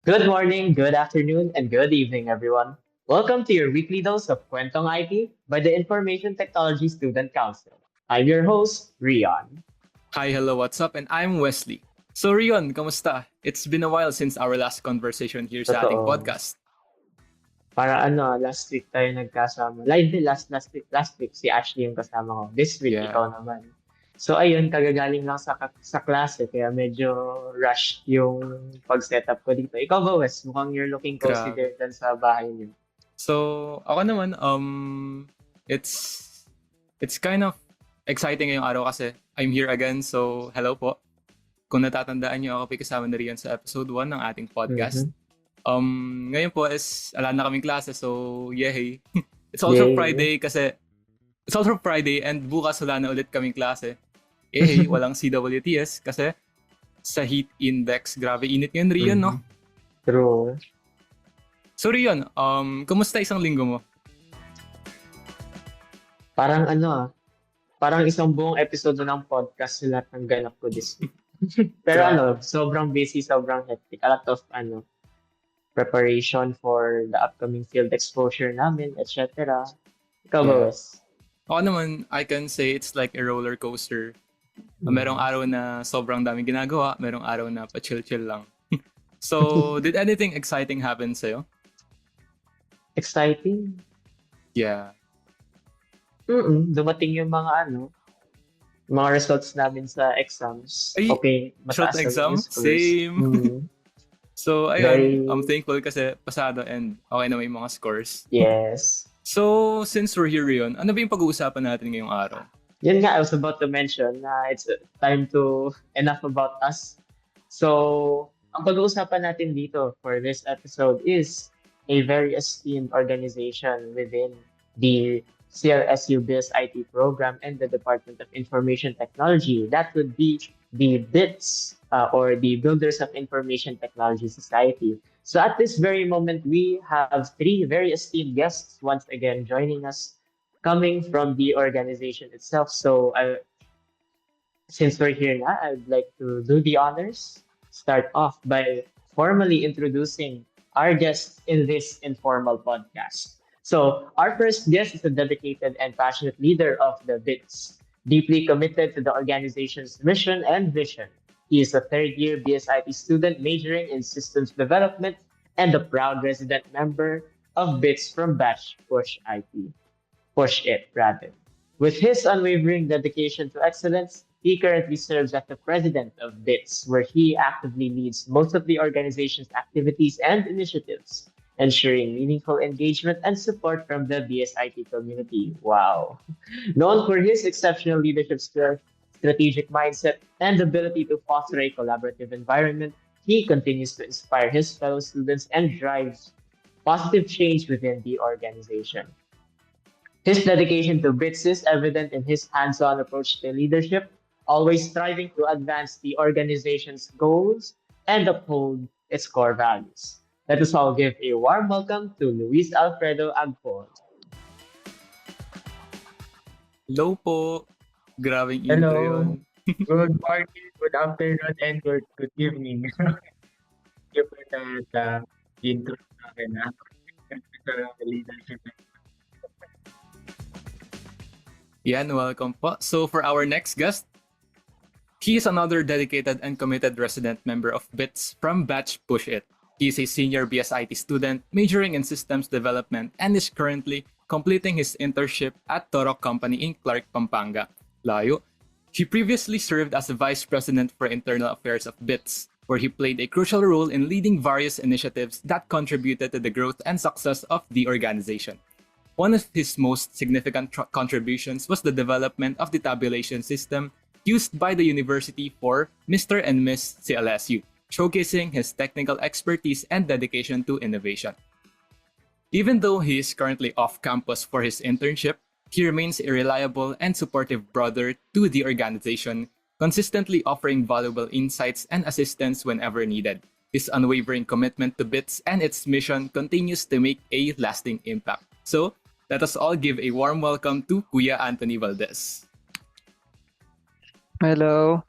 Good morning, good afternoon, and good evening, everyone. Welcome to your weekly dose of Kwentong IT by the Information Technology Student Council. I'm your host, Rion. Hi, hello, what's up? And I'm Wesley. So Rion, kamusta? It's been a while since our last conversation here sa ating Totoo. podcast. Last week tayo nagkasama. Live last week si Ashley yung kasama ko. This week, Yeah, ikaw naman. So ayun, kagagaling lang sa klase, kaya medyo rush yung pag-setup ko dito. Ikaw ba, Wes? Mukhang you're looking cozy grabe. din dyan sa bahay niyo. So, ako naman, it's it's kind of exciting ngayong araw kasi I'm here again. So, hello po. Kung natatandaan niyo, ako kasama na Rion sa episode 1 ng ating podcast. Mhm. Ngayon po is ala na kaming klase, so yay. It's also Yay. Friday kasi it's also Friday and bukas wala na ulit kaming klase. Eh, walang CWTS kasi sa heat index, grabe init ngayon, Rion, no? True. So Rion, kumusta isang linggo mo? Parang parang isang buong episode ng podcast sa lahat ng ganap ko this week. Pero Grabe. sobrang busy, sobrang hectic. A lot of preparation for the upcoming field exposure namin, etc. Ikaw ba, Yeah. Wes? Ako naman, I can say it's like a roller coaster. Merong araw na sobrang daming ginagawa, merong araw na pa-chill-chill lang. So, did anything exciting happen sa'yo? Exciting. Yeah. Dumating yung mga results namin sa exams. Ay, Okay, short mataas na exam? yung scores. Same. So, Very, ayun, I'm thankful kasi pasado and okay na may mga scores. yes. So, since we're here yun, ano ba yung pag-uusapan natin ngayong araw? Yun nga, I was about to mention na it's time to enough about us. So, ang pag-uusapan natin dito for this episode is a very esteemed organization within the CLSU BIS IT program and the Department of Information Technology. That would be the BITS or the Builders of Information Technology Society. So at this very moment, we have three very esteemed guests once again joining us coming from the organization itself. So since we're here now, I'd like to do the honors, start off by formally introducing our guests in this informal podcast. So our first guest is a dedicated and passionate leader of the BITS, deeply committed to the organization's mission and vision. He is a third-year BSIT student majoring in systems development and a proud resident member of BITS from Batch Push IT. Push it, rather. With his unwavering dedication to excellence, he currently serves as the president of BITS, where he actively leads most of the organization's activities and initiatives, ensuring meaningful engagement and support from the BSIT community. Wow. Known for his exceptional leadership skills, strategic mindset, and ability to foster a collaborative environment, he continues to inspire his fellow students and drives positive change within the organization. His dedication to BITS is evident in his hands-on approach to leadership, always striving to advance the organization's goals and uphold its core values. Let us all give a warm welcome to Luis Alfredo Agpon. Hello po. Grabing intro Hello. yun. Good morning, good afternoon, and good evening. Thank you for that intro sa akin sa leadership. Yan, welcome po. So for our next guest, he is another dedicated and committed resident member of BITS from Batch Push It. He is a senior BSIT student majoring in systems development and is currently completing his internship at Torok Company in Clark, Pampanga. Layo. He previously served as the vice president for internal affairs of BITS, where he played a crucial role in leading various initiatives that contributed to the growth and success of the organization. One of his most significant contributions was the development of the tabulation system used by the university for Mr. and Miss CLSU, showcasing his technical expertise and dedication to innovation. Even though he is currently off campus for his internship, he remains a reliable and supportive brother to the organization, consistently offering valuable insights and assistance whenever needed. His unwavering commitment to BITS and its mission continues to make a lasting impact. So, let us all give a warm welcome to Kuya Anthony Valdez. Hello.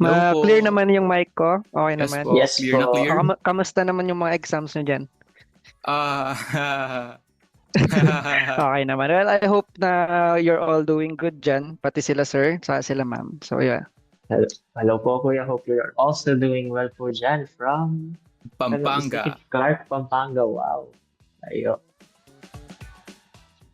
Hello po. Clear naman yung mic ko. Okay Yes naman. po. Yes Clear na po. clear. Kamusta naman yung mga exams nyo dyan? Ah, Okay naman. Well, I hope na you're all doing good dyan. Pati sila sir, saka sila ma'am. So yeah. Hello, hello po, Kuya. Hope you're also doing well po dyan from Pampanga. Clark, Pampanga. Wow. Ayo.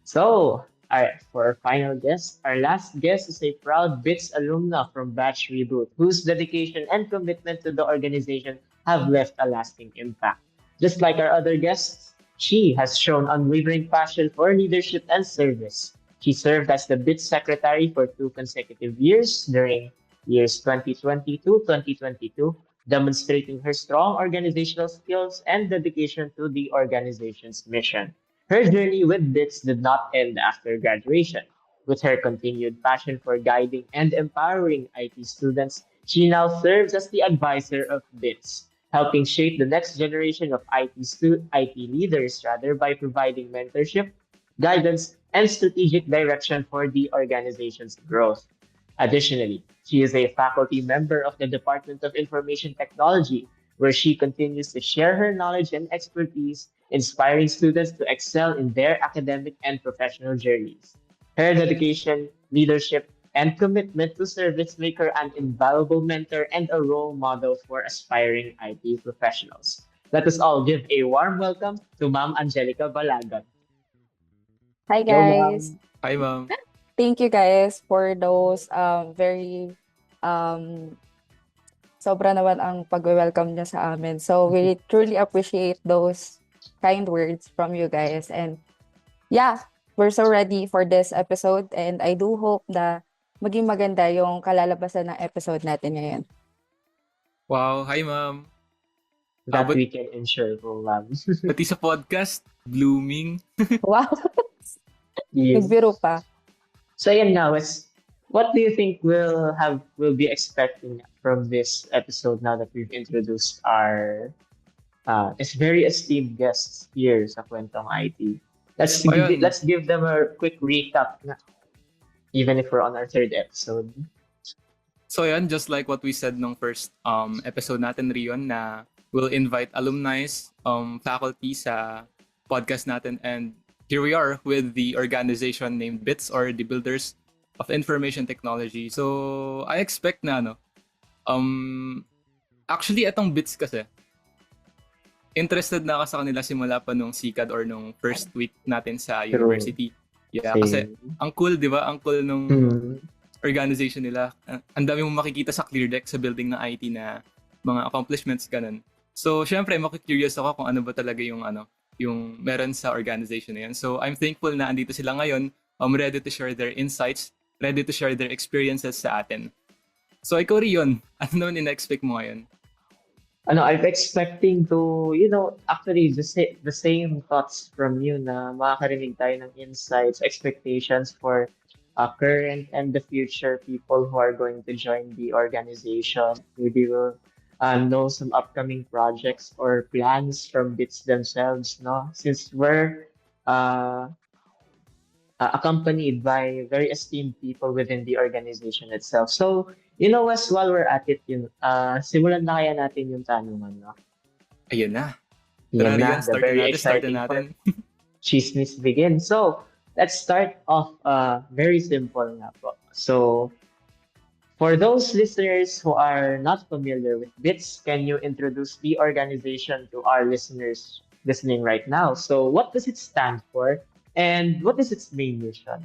So, alright, for our final guest, our last guest is a proud BITS alumna from Batch Reboot, whose dedication and commitment to the organization have left a lasting impact. Just like our other guests, she has shown unwavering passion for leadership and service. She served as the BITS secretary for 2 consecutive years during years 2020 to 2022, demonstrating her strong organizational skills and dedication to the organization's mission. Her journey with BITS did not end after graduation. With her continued passion for guiding and empowering IT students, she now serves as the advisor of BITS, helping shape the next generation of IT leaders rather by providing mentorship, guidance, and strategic direction for the organization's growth. Additionally, she is a faculty member of the Department of Information Technology, where she continues to share her knowledge and expertise, inspiring students to excel in their academic and professional journeys. Her dedication, leadership, and commitment to service make her an invaluable mentor and a role model for aspiring IT professionals. Let us all give a warm welcome to Ma'am Angelica Balagan. Hi Hello, guys. ma'am. Hi, ma'am. Thank you guys for those very um sobra naman ang pag-welcome niyo sa amin. So we truly appreciate those kind words from you guys. And yeah, we're so ready for this episode and I do hope na maging maganda yung kalalabasan ng episode natin ngayon. Wow, hi, ma'am. That But we can ensure po, ma'am. pati sa podcast, blooming. Wow, Yes. nagbiro pa. So yan now is what do you think will be expecting from this episode now that we've introduced our this very esteemed guests here sa Kwentong IT. Ayun. Let's give them a quick recap na, even if we're on our third episode. So yan, just like what we said nung first episode natin, Rion, na we'll invite alumni, faculty sa podcast natin, and here we are with the organization named BITS, or the Builders of Information Technology. So I expect na actually itong BITS kasi, interested na ako sa kanila simula pa nung SICAD or nung first week natin sa True. university. Yeah, kasi ang cool, di ba? Ang cool nung organization nila. Ang dami mong makikita sa ClearDeck sa building ng IT na mga accomplishments, ganun. So, syempre, makikurious ako kung ano ba talaga yung yung meron sa organization na yun. So, I'm thankful na andito sila ngayon, ready to share their insights, ready to share their experiences sa atin. So, ikaw, Rion, ano naman ina-expect mo ngayon? I'm expecting to, actually the same thoughts from you na makakarinig tayo ng insights, expectations for current and the future people who are going to join the organization. Maybe we'll know some upcoming projects or plans from BITS themselves, no? Since we're accompanied by very esteemed people within the organization itself. So, Wes, while we're at it, simulan na kaya natin yung tanungan, no? Ayun na. Yan Tara, na, Rion, the very exciting natin. chismis begin. So, let's start off very simple na po. So, for those listeners who are not familiar with BITS, can you introduce the organization to our listeners listening right now? So, what does it stand for? And what is its main mission?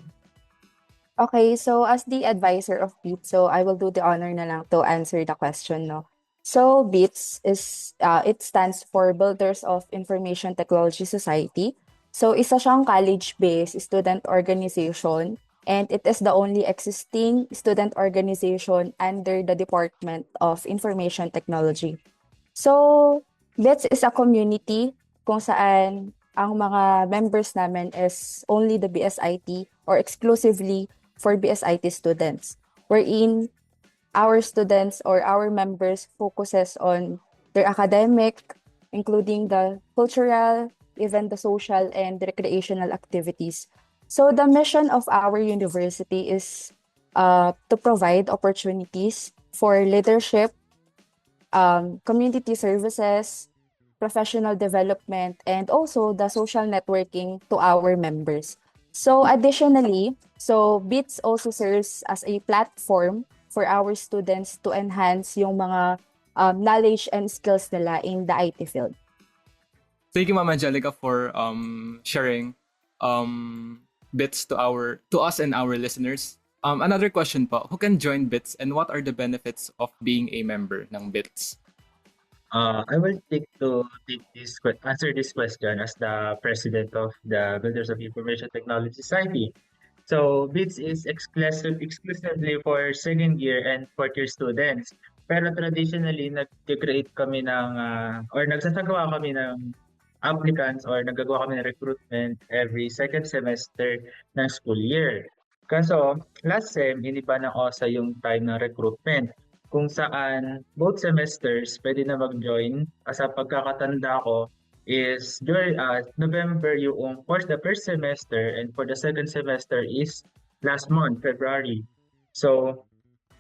Okay, so as the advisor of BITS, so I will do the honor na lang to answer the question, no? So BITS is, it stands for Builders of Information Technology Society. So isa siyang college-based student organization and it is the only existing student organization under the Department of Information Technology. So BITS is a community kung saan ang mga members namin is only the BSIT or exclusively for BSIT students, wherein our students or our members focuses on their academic, including the cultural, even the social and recreational activities. So the mission of our university is to provide opportunities for leadership, community services, professional development, and also the social networking to our members. So additionally, BITS also serves as a platform for our students to enhance yung mga knowledge and skills nila in the IT field. Thank you, Ma'am Angelica, for sharing bits to us and our listeners. Another question po, who can join BITS and what are the benefits of being a member ng BITS? I will answer this question as the president of the Builders of Information Technology Society. So BITS is exclusively for second year and fourth year students. Pero traditionally, nag-create kami or nagsasagawa kami ng applicants or nagagawa kami ng recruitment every second semester ng school year. Kaso, last sem, iniba ng OSA yung time ng recruitment kung saan both semesters pwede na mag-join. Sa pagkakatanda ko is during November yung for the first semester and for the second semester is last month, February. So,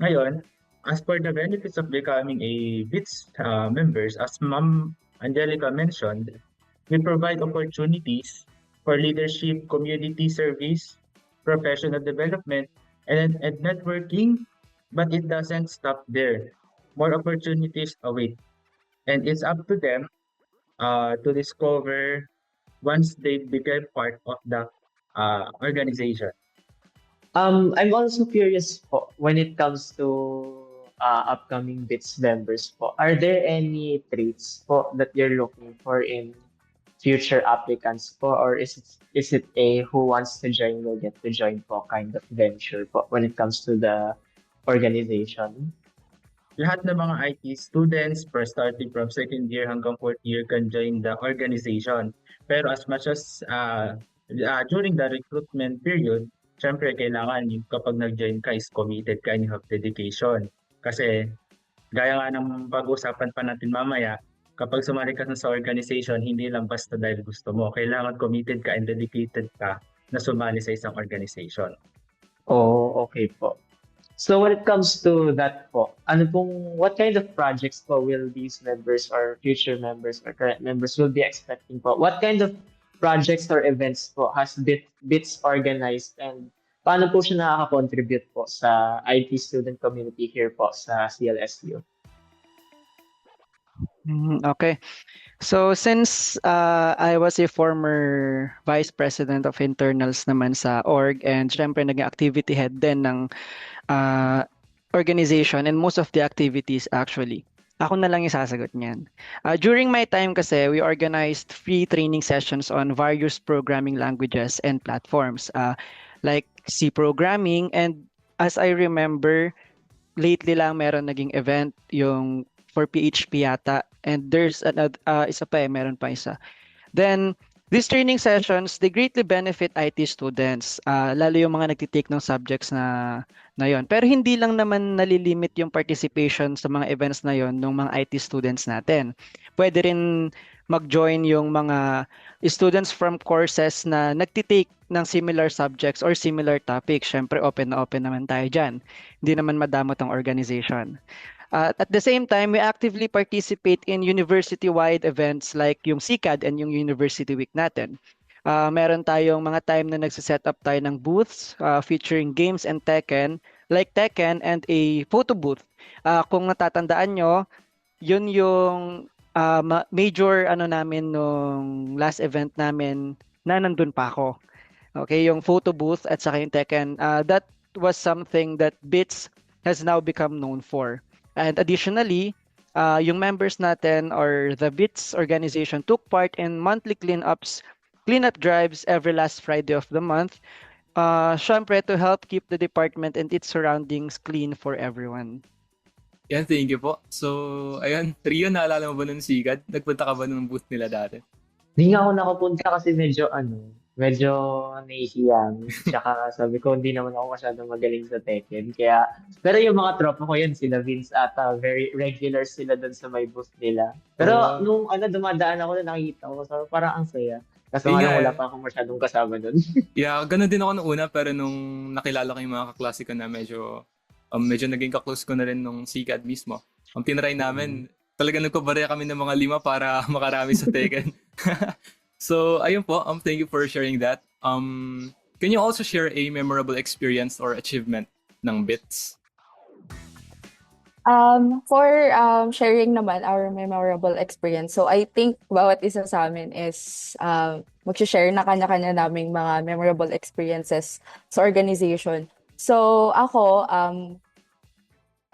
ngayon, as for the benefits of becoming a BITS members, as Ma'am Angelica mentioned, we provide opportunities for leadership, community service, professional development, and networking, but it doesn't stop there. More opportunities await, and it's up to them to discover once they become part of the organization. I'm also curious po, when it comes to upcoming BITS members po, are there any traits po that you're looking for in future applicants po, or is it a who wants to join will get to join po kind of venture po when it comes to the organization? Lahat ng mga IT students starting from second year hanggang fourth year can join the organization. Pero as much as during the recruitment period, syempre kailangan kapag nag-join ka is committed ka and you have dedication. Kasi gaya nga ng pag-usapan pa natin mamaya, kapag sumali ka sa organization, hindi lang basta dahil gusto mo. Kailangan committed ka and dedicated ka na sumali sa isang organization. Oh, okay po. So when it comes to that po, what kind of projects po will these members or future members or current members will be expecting po? What kind of projects or events po has BITS organized, and paano po siya nakaka-contribute po sa IT student community here po sa CLSU? Okay. So since I was a former vice president of internals naman sa org, and syempre naging activity head din ng organization and most of the activities actually, ako na lang yung sasagot niyan. During my time kasi, we organized free training sessions on various programming languages and platforms like C programming, and as I remember, lately lang meron naging event yung for PHP yata, and there's another isa pa meron pa isa. Then these training sessions, they greatly benefit IT students, lalo yung mga nagtitake ng subjects na yon. Pero hindi lang naman nalilimit yung participation sa mga events na yon ng mga IT students natin. Pwede rin mag-join yung mga students from courses na nagtitake ng similar subjects or similar topics. Syempre, open na open naman tayo dyan. Hindi naman madamot ang organization. At the same time, we actively participate in university-wide events like yung CCAD and yung University Week natin. Meron tayong mga time na nagsiset up tayo ng booths featuring games and Tekken, like Tekken and a photo booth. Kung natatandaan nyo, yun yung major namin nung last event namin na nandun pa ako. Okay, yung photo booth at saka yung Tekken, that was something that BITS has now become known for. And additionally, yung members natin or the BITS organization took part in monthly cleanup drives every last Friday of the month. Syempre, to help keep the department and its surroundings clean for everyone. Yan, thank you po. So, ayun, Rio, naalala mo ba nun CCAD? Nagpunta ka ba ng booth nila dati? Hindi nga ako nakapunta kasi medyo nahihiyang. Tsaka sabi ko, hindi naman ako masyadong magaling sa Tekken. Kaya, pero yung mga tropa ko yun, sila Vince ata, very regular sila dun sa may booth nila. Pero nung dumadaan ako na nakikita ko, so, parang ang saya. Kasi nga wala pa akong masyadong kasama dun. Yeah, ganun din ako nung una, pero nung nakilala ko yung mga kaklase ko na medyo medyo naging ka-close ko na rin nung CCAD mismo. Tinry namin, talaga nagpabarya kami ng mga 5 para makarami sa Tekken. So, ayun po, thank you for sharing that. Can you also share a memorable experience or achievement ng BITS? For sharing naman our memorable experience. So I think bawat isa sa amin is mag-share na kanya-kanya naming mga memorable experiences sa organization. So ako,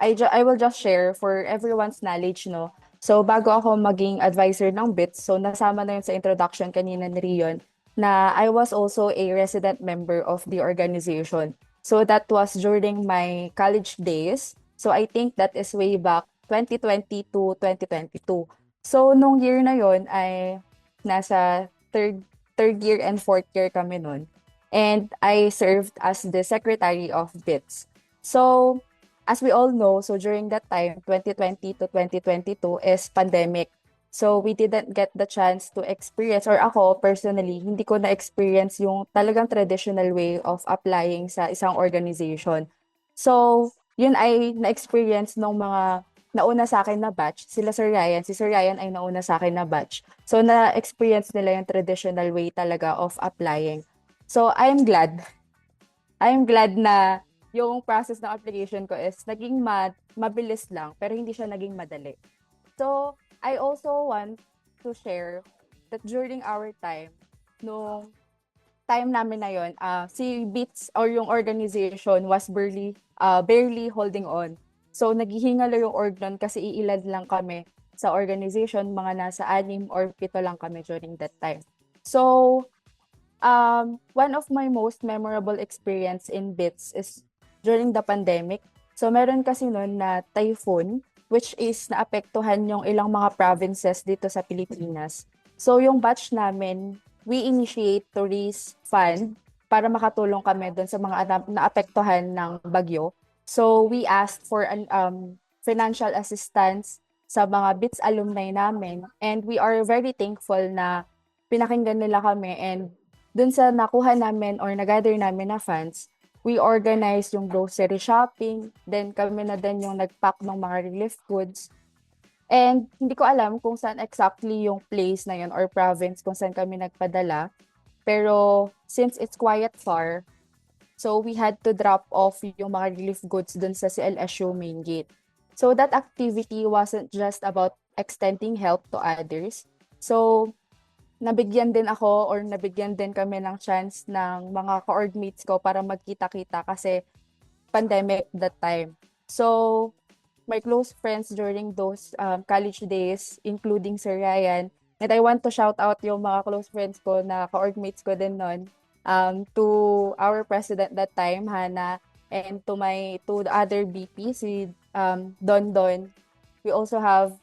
I will just share for everyone's knowledge, no? So bago ako maging advisor ng BITS, so nasama na yun sa introduction kanina ni Rion, na I was also a resident member of the organization. So that was during my college days. So I think that is way back 2020 to 2022. So nung year na yon ay nasa third year and fourth year kami nun. And I served as the secretary of BITS. So as we all know, so during that time, 2020 to 2022 is pandemic. So we didn't get the chance to experience, or ako personally, hindi ko na-experience yung talagang traditional way of applying sa isang organization. So yun ay na-experience ng mga nauna sa akin na batch. Sila Sir Ryan, si Sir Ryan ay nauna sa akin na batch. So na-experience nila yung traditional way talaga of applying. So I'm glad na yung process ng application ko is naging mabilis lang, pero hindi siya naging madali. So I also want to share that during our time, nung time namin na yun, si BITS or yung organization was barely holding on. So naghihingalo yung org nun kasi iilan lang kami sa organization, mga nasa 6 or 7 lang kami during that time. So one of my most memorable experience in BITS is during the pandemic. So meron kasi nun na typhoon, which is naapektuhan yung ilang mga provinces dito sa Pilipinas. So yung batch namin, we initiate to raise fund para makatulong kami doon sa mga naapektuhan ng bagyo. So we asked for financial assistance sa mga BITS alumni namin, and we are very thankful na pinakinggan nila kami, and doon sa nakuha namin or nagather namin na funds, we organized yung grocery shopping, then kami na din yung nag-pack ng mga relief goods. And hindi ko alam kung saan exactly yung place na yun or province kung saan kami nagpadala. Pero since it's quite far, so we had to drop off yung mga relief goods dun sa CLSU main gate. So that activity wasn't just about extending help to others. So nabigyan din kami ng chance ng mga co-org-mates ko para magkita-kita kasi pandemic that time. So my close friends during those college days, including Sir Ryan, and I want to shout out yung mga close friends ko na co-org-mates ko din nun, to our president that time, Hannah, and to the other BP, si Don Don. We also have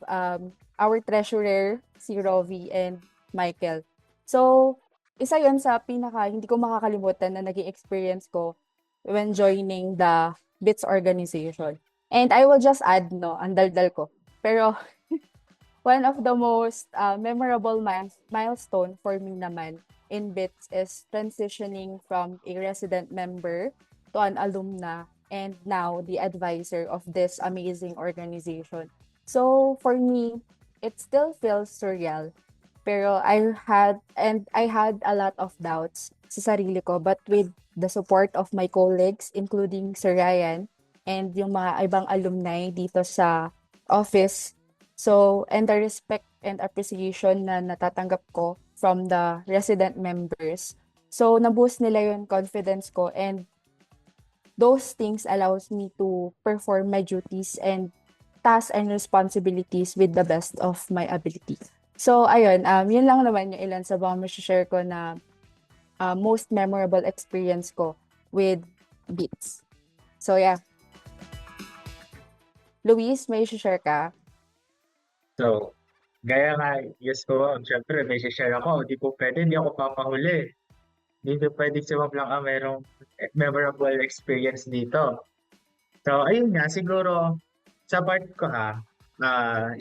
our treasurer, si Rovi, and Michael. So, isa yun sa hindi ko makakalimutan na naging experience ko when joining the BITS organization. And I will just add, ang daldal ko. Pero, one of the most memorable milestone for me naman in BITS is transitioning from a resident member to an alumna and now the advisor of this amazing organization. So, for me, it still feels surreal. Pero I had a lot of doubts sa sarili ko, but with the support of my colleagues, including Sir Ryan and yung mga ibang alumni dito sa office, so and the respect and appreciation na natatanggap ko from the resident members, so na-boost nila yung confidence ko, and those things allows me to perform my duties and tasks and responsibilities with the best of my ability. So, ayun, yun lang naman yung ilan sa mga share ko na most memorable experience ko with BITS. So, yeah. Luis, may share ka? So, gaya nga, yes po, syempre may share ako. Hindi ako papahuli. Hindi pwede si Ma'am lang mayroong memorable experience dito. So, ayun nga, siguro, sa part ko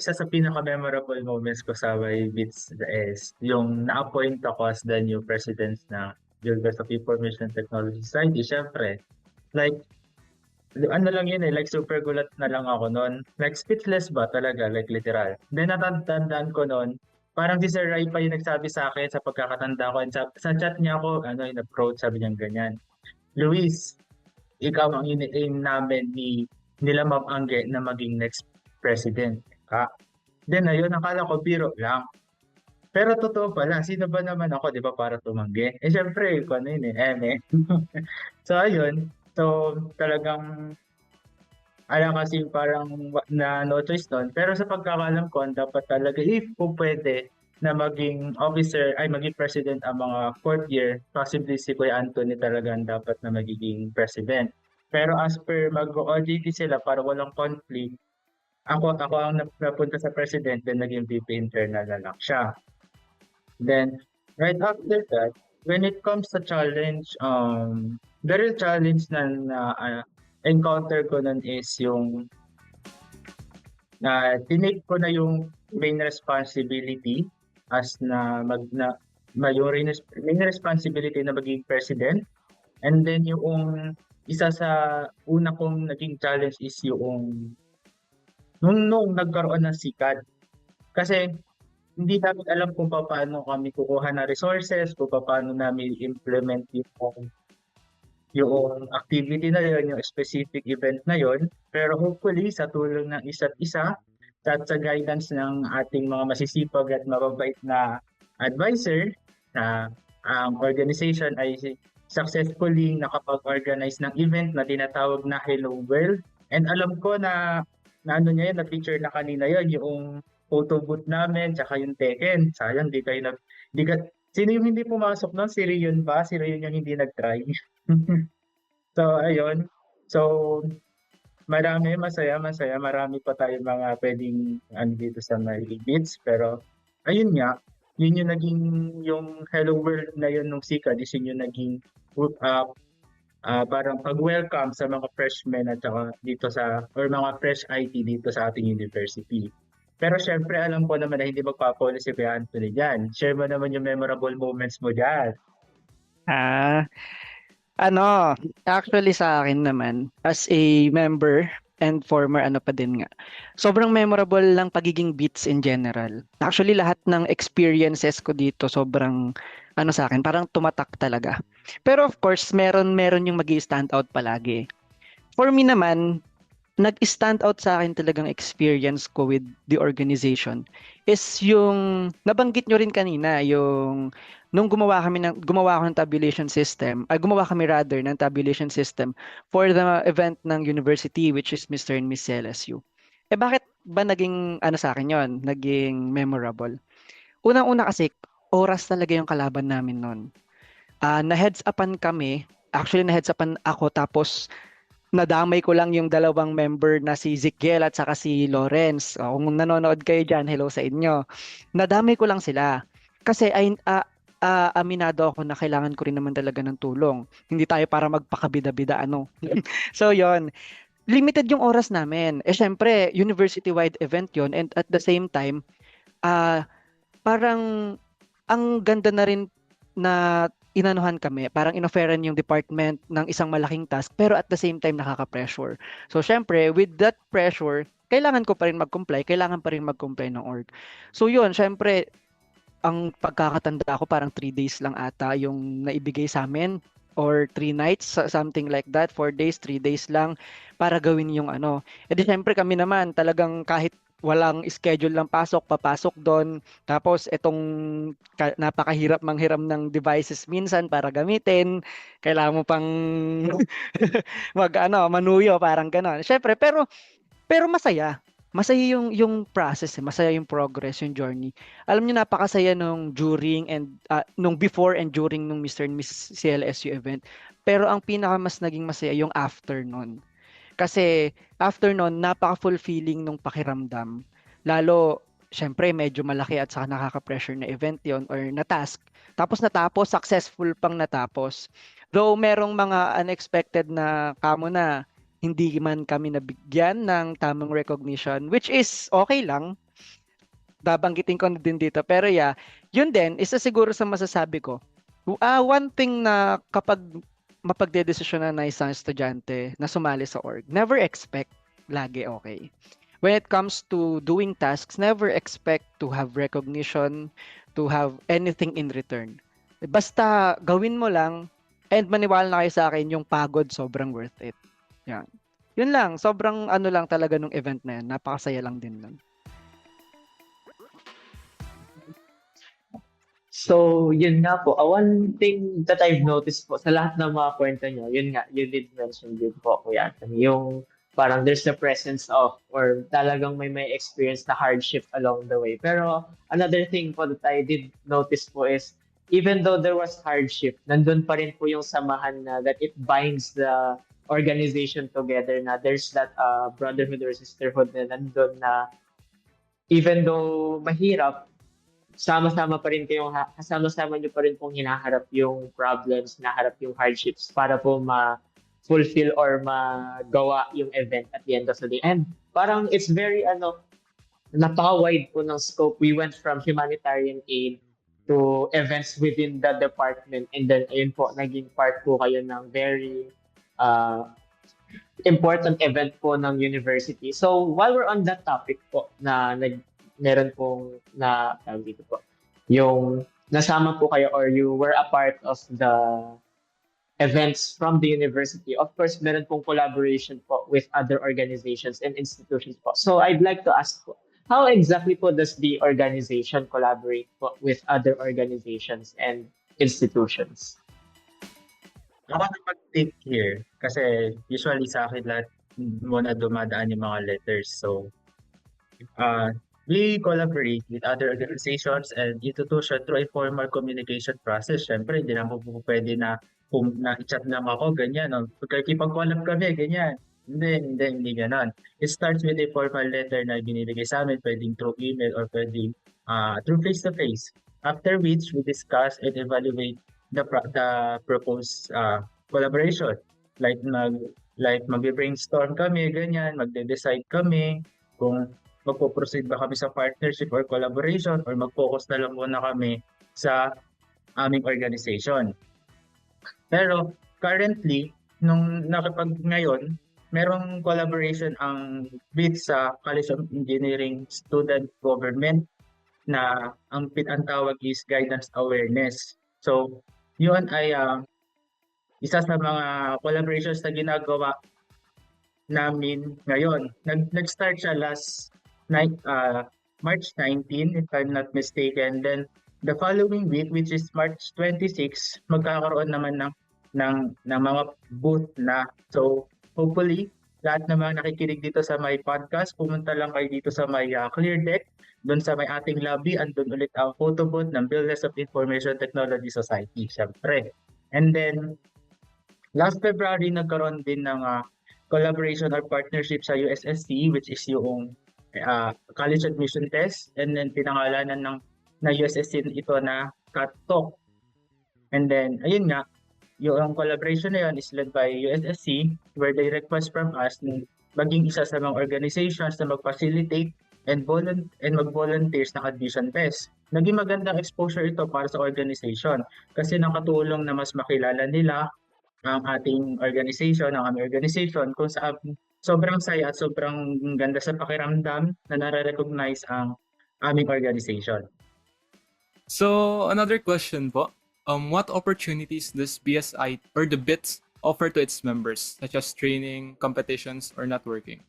isa sa pinaka-memorable moments ko sa BITS is yung na-appoint ako as the new president na Builders of Information Technology Society. Siyempre, like, ano lang yun eh, like super gulat na lang ako noon. Like speechless ba talaga, like literal. Then natatandaan ko noon, parang si Sir Rai pa yung nagsabi sa akin sa pagkakatanda ko. And sa chat niya ako, in-approach, sabi niya ganyan. Luis, ikaw ang ini-aim namin nila Ma'am Angge na maging next president. Then ayun, akala ko biro lang. Pero totoo pala, sino ba naman ako, di ba, para tumanggi? Eh, syempre, kung ano yun eh. So, ayun. So, talagang, kasi parang na no choice nun. Pero sa pagkakalam ko, dapat talaga, if po pwede, na maging officer, ay maging president ang mga fourth year, possibly si Kuya Anthony talaga ang dapat na magiging president. Pero as per mag-OJT sila para walang conflict, ako ang napunta sa president, then naging VP internal na lang siya. Then, right after that, when it comes to challenge, the real challenge na encounter ko nun is yung tinake ko na yung main responsibility as main responsibility na maging president. And then yung isa sa una kong naging challenge is yung nung nagkaroon ng SICAD. Kasi hindi namin alam kung paano kami kukuha ng resources, kung paano namin implement yung activity na yun, yung specific event na yun. Pero hopefully, sa tulong ng isa't isa, at sa guidance ng ating mga masisipag at mababait na advisor, na ang organization ay successfully nakapag-organize ng event na tinatawag na Hello World. And alam ko na ano niya yun, na-feature na kanina yun, yung photo booth namin, tsaka yung Tekken. Sayang, sino yung hindi pumasok nun? Si Rion ba? Si Rion yung hindi nag-try. So, ayun. So, masaya. Marami pa tayong mga pwedeng dito sa Marie Beats. Pero, ayun nga, yun yung naging, yung Hello World na yun nung SICAD, is yun yung naging parang pag-welcome sa mga freshmen at saka dito or mga fresh IT dito sa ating university. Pero syempre, alam ko naman na hindi magpapaulit si Kuya Anthony dyan. Share mo naman yung memorable moments mo dyan. Actually sa akin naman, as a member and former pa din nga, sobrang memorable lang pagiging Beats in general. Actually, lahat ng experiences ko dito sobrang sa akin, parang tumatak talaga. Pero of course, meron yung magi-stand out palagi. For me naman, nag-stand out sa akin talagang experience ko with the organization is yung nabanggit nyo rin kanina, yung nung gumawa kami ng tabulation system, gumawa kami rather ng tabulation system for the event ng university, which is Mr. and Miss LSU. Bakit ba naging sa akin yon, naging memorable? Unang-una kasi oras talaga yung kalaban namin noon. Na-heads upan kami, actually na-heads upan ako, tapos nadamay ko lang yung dalawang member na si Zikiel at saka si Lawrence. Kung nanonood kayo dyan, hello sa inyo. Nadamay ko lang sila. Kasi aminado ako na kailangan ko rin naman talaga ng tulong. Hindi tayo para magpakabida-bida So yon, limited yung oras namin. Syempre, university-wide event yon, and at the same time, parang ang ganda na rin na inanuhan kami, parang inofferan yung department ng isang malaking task, pero at the same time nakaka-pressure. So syempre, with that pressure, kailangan ko pa rin mag-comply, ng org. So yun, syempre, ang pagkakatanda ko parang 3 days lang ata yung naibigay sa amin, or 3 nights, something like that, 4 days, 3 days lang para gawin yung di syempre kami naman talagang kahit walang schedule lang papasok doon. Tapos itong napakahirap manghiram ng devices minsan para gamitin. Kailangan mo pang manuyo, parang gano'n. Syempre, pero masaya. Masaya yung process, masaya yung progress, yung journey. Alam niyo, napakasaya nung before and during nung Mr. and Miss CLSU event. Pero ang pinaka mas naging masaya yung after nun. Kasi after nun, napaka-fulfilling nung pakiramdam. Lalo, syempre, medyo malaki at saka nakaka-pressure na event yon or na task. Tapos natapos, successful pang natapos. Though merong mga unexpected na kamo na hindi man kami nabigyan ng tamang recognition, which is okay lang. Babanggitin ko na din dito. Pero yun din, isa siguro sa masasabi ko. One thing na kapag mapagdedesisyonan na isang estudyante na sumali sa org, never expect lagi okay. When it comes to doing tasks, never expect to have recognition, to have anything in return. Basta gawin mo lang and maniwala na kayo sa akin, yung pagod sobrang worth it. Yan. Yun lang, sobrang ano lang talaga nung event na yan. Napakasaya lang din nun. So, yun nga po. One thing that I've noticed po sa lahat ng mga kwento nyo, yun nga, you did mention din po, Kuya Anthony, yung parang there's the presence of or talagang may experience na hardship along the way. Pero another thing po that I did notice po is even though there was hardship, nandun pa rin po yung samahan na that it binds the organization together, na there's that brotherhood or sisterhood na nandun, na even though mahirap, sama-sama pa rin kayong kasama-sama niyo pa rin pong hinaharap yung problems, hinaharap yung hardships para po ma-fulfill or magawa yung event at the end of the day. And parang it's very napaka-wide po ng scope. We went from humanitarian aid to events within the department, and then ayun po, naging part po kayo ng very important event po ng university. So while we're on that topic po, meron pong tawag dito po, yung nasama po kayo or you were a part of the events from the university. Of course, meron pong collaboration po with other organizations and institutions po. So I'd like to ask po, how exactly po does the organization collaborate po with other organizations and institutions? Ako na mag-take here kasi usually sa akin lahat muna dumadaan yung mga letters. So, we collaborate with other organizations and institutions through a formal communication process. Siyempre, hindi naman po pwede na i-chat lang ako, ganyan. O, pagkakipag-collab kami, ganyan. Hindi ganon. It starts with a formal letter na binibigay sa amin, pwedeng through email or pwedeng through face-to-face. After which, we discuss and evaluate the proposed collaboration. Like mag-brainstorm kami, ganyan, magde-decide kami kung magpo-proceed ba kami sa partnership or collaboration or mag-focus na lang muna kami sa aming organization. Pero currently, ngayon, merong collaboration ang BITS sa College of Engineering Student Government na ang tawag is guidance awareness. So, yun ay isa sa mga collaborations na ginagawa namin ngayon. Nag-start siya March 19, if I'm not mistaken. Then the following week, which is March 26, magkakaroon naman ng mga booth na. So hopefully, lahat ng mga nakikinig dito sa my podcast, pumunta lang kayo dito sa my Clear Deck, doon sa may ating lobby, andun ulit ang photo booth ng Builders of Information Technology Society, syempre. And then, last February, nagkaroon din ng collaboration or partnership sa USSC, which is yung college admission test, and then pinangalanan ng USSC ito na CAT-TOK. And then, ayun nga, yung collaboration na yun is led by USSC, where they request from us na maging isa sa mga organizations na mag-facilitate and mag-volunteers ng admission test. Naging magandang exposure ito para sa organization kasi nakatulong na mas makilala nila ang ating organization, ang aming organization, kung saan sobrang saya at sobrang ganda sa pakiramdam na nare-recognize ang aming organization. So, another question po. What opportunities does BSI or the BITS offer to its members, such as training, competitions, or networking?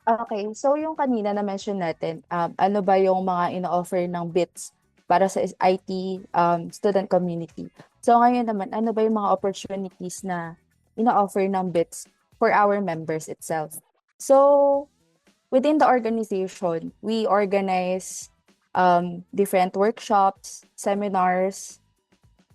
Okay, so yung kanina na mention natin, ano ba yung mga ino-offer ng BITS para sa IT student community? So ngayon naman, ano ba yung mga opportunities na ino-offer ng BITS for our members itself? So within the organization, we organize different workshops, seminars,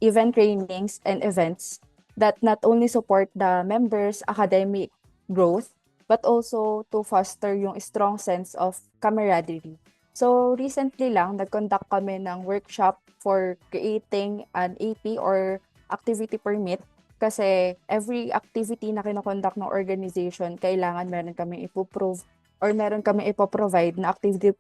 event trainings, and events that not only support the members' academic growth, but also to foster yung strong sense of camaraderie. So recently lang, nag-conduct kami ng workshop for creating an AP or activity permit kasi every activity na kinoconduct ng organization, kailangan meron kami ipoprove or meron kami ipoprovide na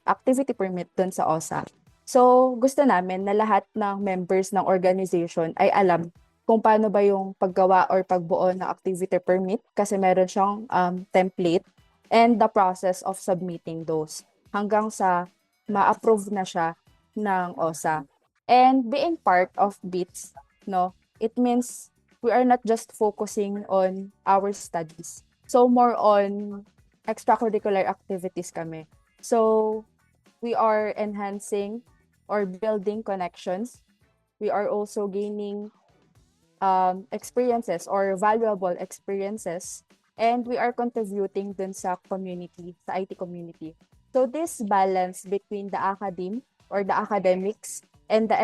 activity permit dun sa OSA. So gusto namin na lahat ng members ng organization ay alam kung paano ba yung paggawa or pagbuo ng activity permit kasi meron siyang template and the process of submitting those hanggang sa ma-approve na siya ng OSA. And being part of BITS, no, it means we are not just focusing on our studies. So more on extracurricular activities kami. So we are enhancing or building connections. We are also gaining experiences or valuable experiences, and we are contributing dun sa community, sa IT community. So this balance between the academics and the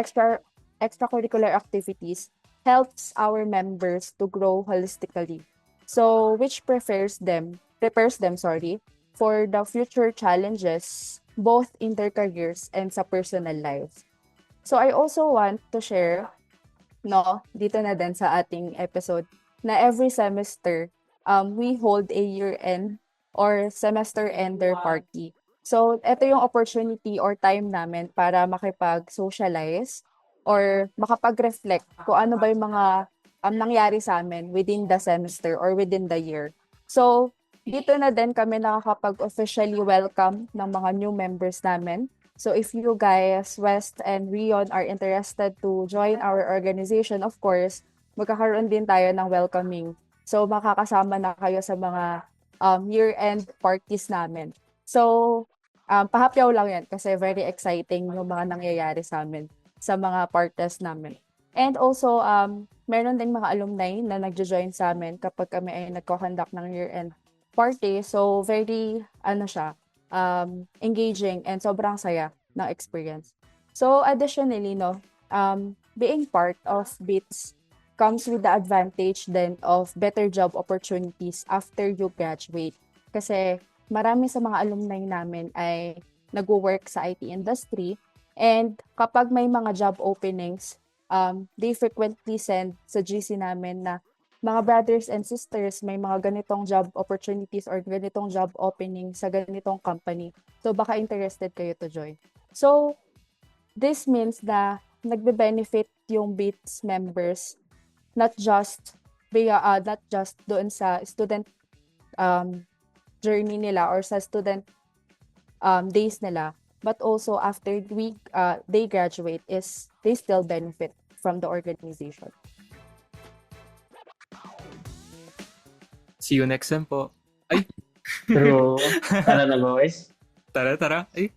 extracurricular activities helps our members to grow holistically. So which prepares them, for the future challenges both in their careers and sa personal lives. So I also want to share, no, dito na din sa ating episode, na every semester, we hold a year-end or semester ender party. So, ito yung opportunity or time namin para makipag-socialize or makapag-reflect kung ano ba yung mga nangyari sa amin within the semester or within the year. So, dito na din kami nakakapag-officially welcome ng mga new members namin. So if you guys, West and Rion, are interested to join our organization, of course, magkakaroon din tayo ng welcoming. So makakasama na kayo sa mga year-end parties namin. So pahapyaw lang yan kasi very exciting yung mga nangyayari sa amin sa mga parties namin. And also, meron din mga alumni na nagjo-join sa amin kapag kami ay nagko-conduct ng year-end party. So very, engaging and sobrang saya ng experience. So additionally, no, being part of BITS comes with the advantage then of better job opportunities after you graduate. Kasi marami sa mga alumni namin ay nagwo-work sa IT industry, and kapag may mga job openings, they frequently send sa GC namin na mga brothers and sisters, may mga ganitong job opportunities or ganitong job opening sa ganitong company. So, baka interested kayo to join. So, this means na nagbe-benefit yung BITS members not just doon sa student journey nila or sa student days nila, but also after they graduate, is they still benefit from the organization. See you next time po. Ay, True. Tara na, boys. tara. Ay,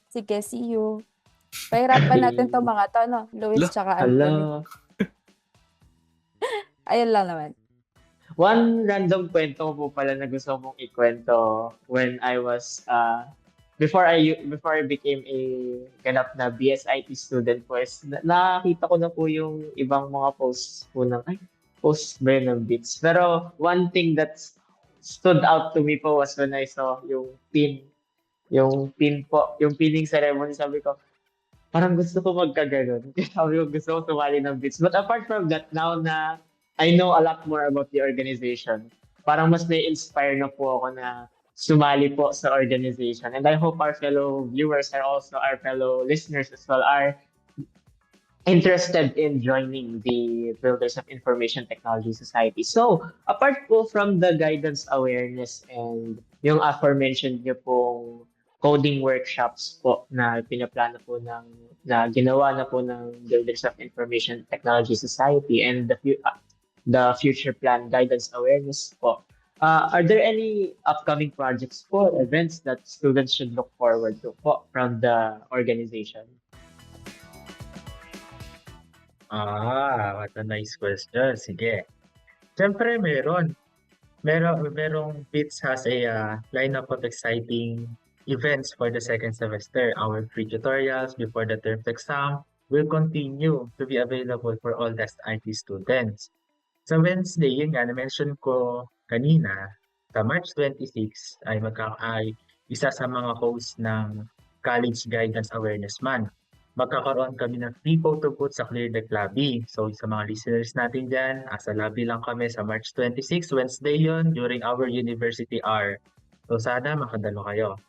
Sige, see you. Pahirapan natin to mga to, no? Luis tsaka Anthony. Hello. Ayun lang naman. One random kwento ko po pala na gusto mong ikwento when I was before I became a ganap na BSIT student po is nakita ko na po yung ibang mga posts po posts ba yun ng BITS. Pero one thing that stood out to me po was when I saw yung pin po, yung pinning ceremony. Sabi ko, parang gusto ko magkaganon. Sabi ko, gusto ko sumali ng BITS. But apart from that, now na I know a lot more about the organization, parang mas na-inspire na po ako na sumali po sa organization. And I hope our fellow viewers are also, our fellow listeners as well, are interested in joining the Builders of Information Technology Society. So, apart po from the guidance awareness and yung aforementioned niyo pong coding workshops po na pinaplano po na ginawa na po ng Builders of Information Technology Society and the future plan guidance awareness po, are there any upcoming projects po, events that students should look forward to po from the organization? What a nice question. Sige. Siyempre, merong BITS has a lineup of exciting events for the second semester. Our free tutorials before the term exam will continue to be available for all the IT students. Sa Wednesday, yun nga, na-mention ko kanina, sa March 26 ay isa sa mga host ng College Guidance Awareness Month. Magkakaroon kami ng free photo booth sa Clear Deck Lobby. So sa mga listeners natin dyan, sa lobby lang kami sa March 26, Wednesday yon, during our university hour. So sana makadalo kayo.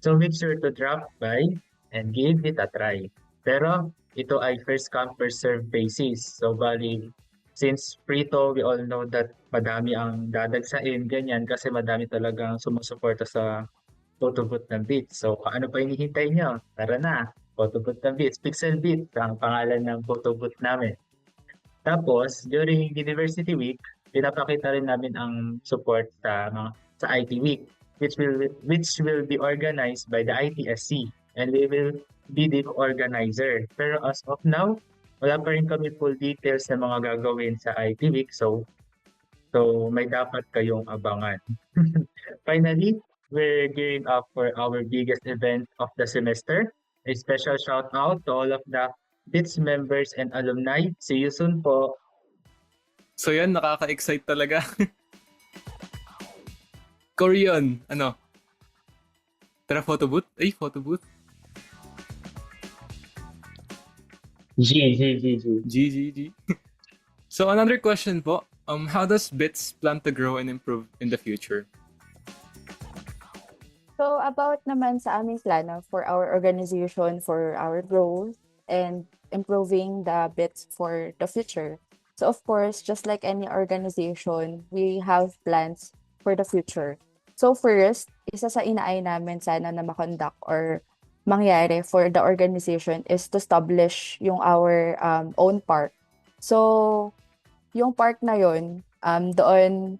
So make sure to drop by and give it a try. Pero ito ay first come first serve basis. So bali, since Prito, we all know that madami ang dadagsain, ganyan, kasi madami talagang sumusuporta sa Photobooth ng Beats. So ano pa hinihintay nyo? Tara na, Photobooth ng Beats, Pixel Beat, ang pangalan ng Photobooth namin. Tapos, during University Week, pinapakita rin namin ang support sa IT Week, which will be organized by the ITSC, and we will be the organizer. Pero as of now, wala pa rin kami full details na mga gagawin sa IT Week, so may dapat kayong abangan. Finally, we're gearing up for our biggest event of the semester. A special shout out to all of the BITS members and alumni. See you soon po. So yan, nakaka-excite talaga. Korean, ano? Tara, photobooth? Ay, photobooth. G. G. So another question po. How does BITS plan to grow and improve in the future? So about naman sa aming plano for our organization, for our growth, and improving the bits for the future. So of course, just like any organization, we have plans for the future. So first, isa sa inaay namin sana na makonduct or mangyari for the organization is to establish yung our own park. So yung park na yun, doon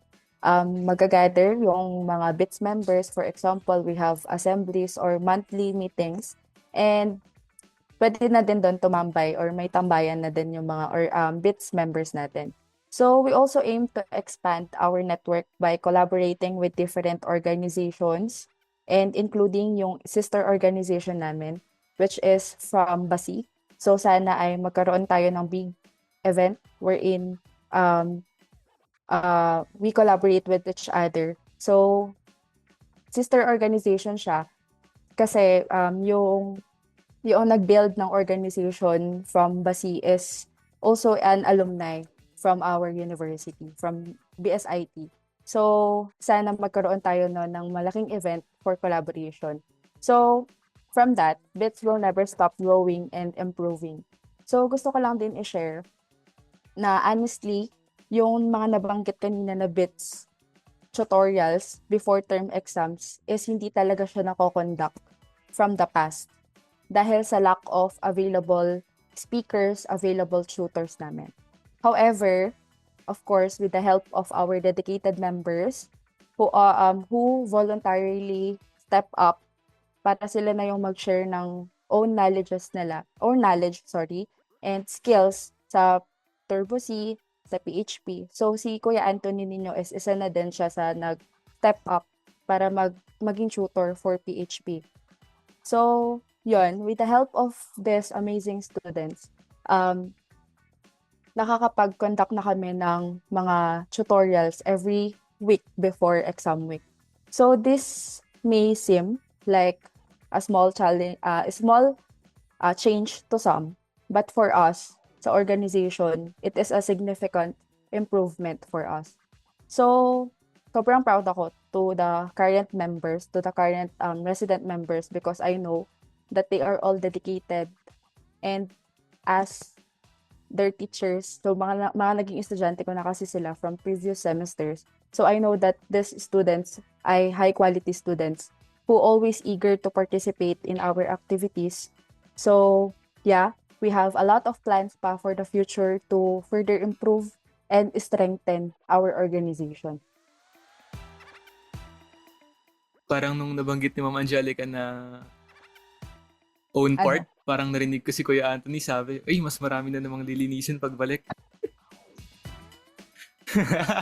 magagather yung mga BITS members. For example, we have assemblies or monthly meetings, and pwede na din doon tumambay or may tambayan na din yung mga BITS members natin. So we also aim to expand our network by collaborating with different organizations and including yung sister organization namin, which is from BASI. So sana ay magkaroon tayo ng big event wherein we collaborate with each other. So, sister organization siya kasi yung nag-build ng organization from BASI is also an alumni from our university, from BSIT. So, sana magkaroon tayo ng malaking event for collaboration. So, from that, BITS will never stop growing and improving. So, gusto ko lang din i-share na honestly, yung mga nabanggit kanina na BITS tutorials before term exams is hindi talaga siya nako-conduct from the past dahil sa lack of available speakers, available tutors namin. However, of course, with the help of our dedicated members who voluntarily step up para sila na yung mag-share ng own knowledge and skills sa Turbo C, sa PHP. So, si Kuya Anthony ninyo is isa na din siya sa nag-step up para maging tutor for PHP. So, yun, with the help of these amazing students, nakakapag-conduct na kami ng mga tutorials every week before exam week. So, this may seem like a small challenge, change to some, but for us, sa organization, it is a significant improvement for us. So, sobrang proud ako to the current members, to the current resident members, because I know that they are all dedicated and as their teachers, so mga naging estudyante ko na kasi sila from previous semesters. So, I know that these students ay high-quality students who always eager to participate in our activities. So, yeah, we have a lot of plans pa for the future to further improve and strengthen our organization. Parang nung nabanggit ni Ma'am Angelica na own part, parang narinig ko si Kuya Anthony sabi, ay, mas marami na namang lilinisin pagbalik.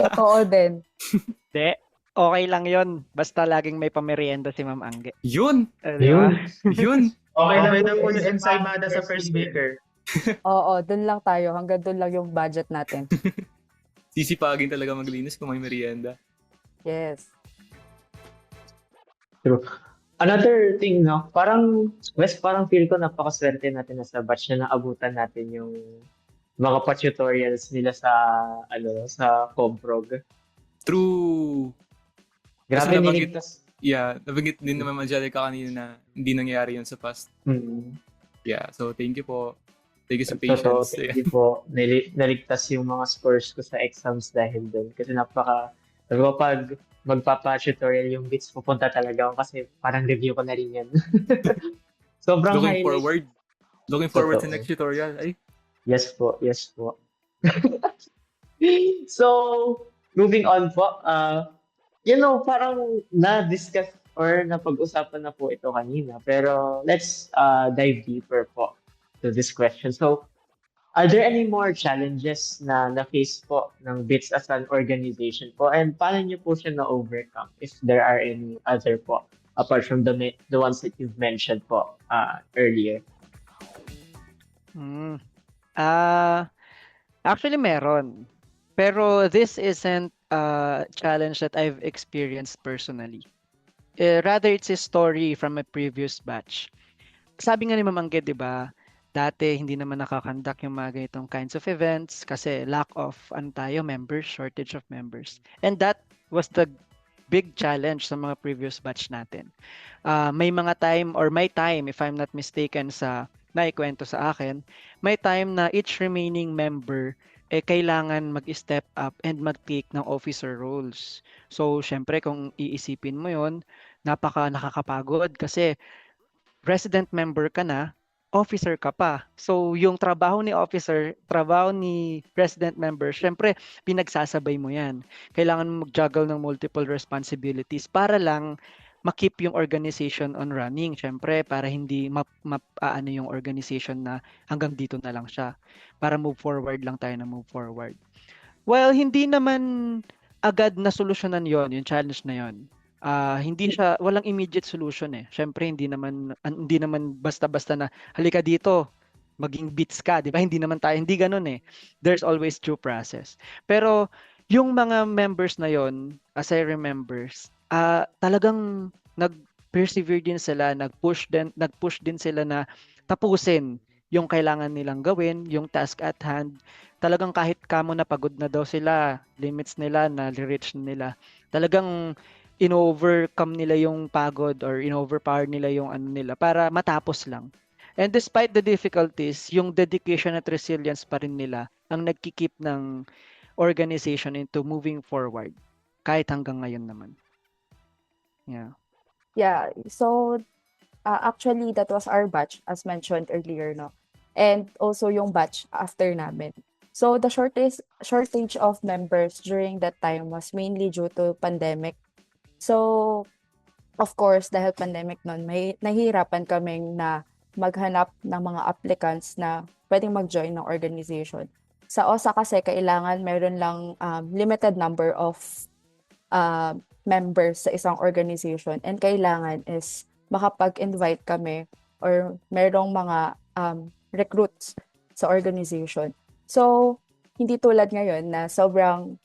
Totoo din. De, okay lang yon. Basta laging may pamerienda si Ma'am Angge. Yun! Diba? Yun! Okay na po yung ensaymada sa first baker. Oo, dun lang tayo. Hanggang dun lang yung budget natin. Sisipagin talaga maglinis kung may merienda. Yes. True. Another thing, no? Parang feel ko napakaswerte natin na sa batch na naabutan natin yung mga pa-tutorials nila sa Comprog. True! Grabe, Kasi niligtas. nabanggit din naman Angelica kanina na hindi nangyari yun sa past. Mm. Yeah, so thank you po. Thank you sa Totoo, patience. thank you po. Naligtas yung mga scores ko sa exams dahil doon. Kasi sabi ko pag magpapa-tutorial yung bits, pupunta talaga ako kasi parang review ko na rin yan. Sobrang Looking highlight. forward. Looking forward to Totoo. next tutorial. Ay, Yes po, yes po. So, moving on po, parang na-discuss or napag-usapan na po ito kanina. Pero let's dive deeper po to this question. So, are there any more challenges na na-face po ng BITS as an organization po? And paano niyo po siya na-overcome if there are any other po apart from the ones that you've mentioned po earlier? Mm. Actually meron. Pero this isn't a challenge that I've experienced personally. Rather, it's a story from a previous batch. Sabi nga ni Ma'am Angge, di ba, dati hindi naman nakakandak yung mga ganitong kinds of events kasi lack of members, shortage of members. And that was the big challenge sa mga previous batch natin. May mga time or may time, if I'm not mistaken sa naikwento sa akin, may time na each remaining member kailangan mag-step up and mag-take ng officer roles. So, syempre, kung iisipin mo yon, nakakapagod kasi resident member ka na, officer ka pa. So, yung trabaho ni officer, trabaho ni resident member, syempre, pinagsasabay mo yan. Kailangan mo mag-juggle ng multiple responsibilities para lang makip yung organization on running. Syempre, para hindi ano yung organization na hanggang dito na lang siya. Para move forward lang tayo na move forward. Well, hindi naman agad na solusyonan yon, yung challenge na yon. Hindi siya, walang immediate solution eh. Syempre, hindi naman basta-basta na halika dito, maging bits ka, di ba? Hindi ganun eh. There's always due process. Pero yung mga members na yon, as I remembers, talagang nag-persevere din sila, nag-push din sila na tapusin yung kailangan nilang gawin, yung task at hand. Talagang kahit kamo na pagod na daw sila, limits nila na reach nila. Talagang in-overcome nila yung pagod or in-overpower nila yung ano nila para matapos lang. And despite the difficulties, yung dedication at resilience pa rin nila ang nagkikip ng organization into moving forward kahit hanggang ngayon naman. Yeah. Yeah, so actually that was our batch as mentioned earlier, no? And also yung batch after namin. So the shortage of members during that time was mainly due to pandemic. So of course, dahil pandemic noon, may nahihirapan kaming na maghanap ng mga applicants na pwedeng mag-join ng organization. Sa OSA kasi kailangan meron lang limited number of members sa isang organization and kailangan is makapag-invite kami or merong mga recruits sa organization. So, hindi tulad ngayon na sobrang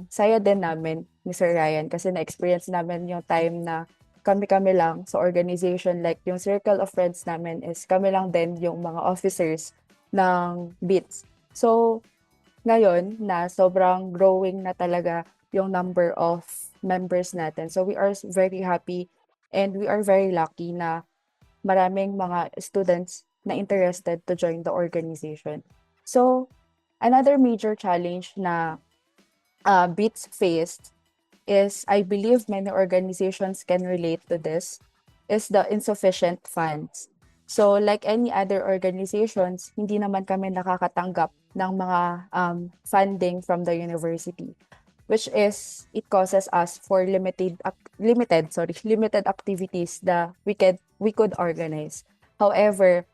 saya din namin ni Sir Ryan kasi na-experience namin yung time na kami-kami lang sa organization, like yung circle of friends namin is kami lang din yung mga officers ng BITS. So, ngayon na sobrang growing na talaga yung number of members natin. So, we are very happy and we are very lucky na maraming mga students na interested to join the organization. So, another major challenge na BITS faced is, I believe many organizations can relate to this, is the insufficient funds. So like any other organizations, hindi naman kami nakakatanggap ng mga funding from the university, which is, it causes us for limited activities that we could organize. However,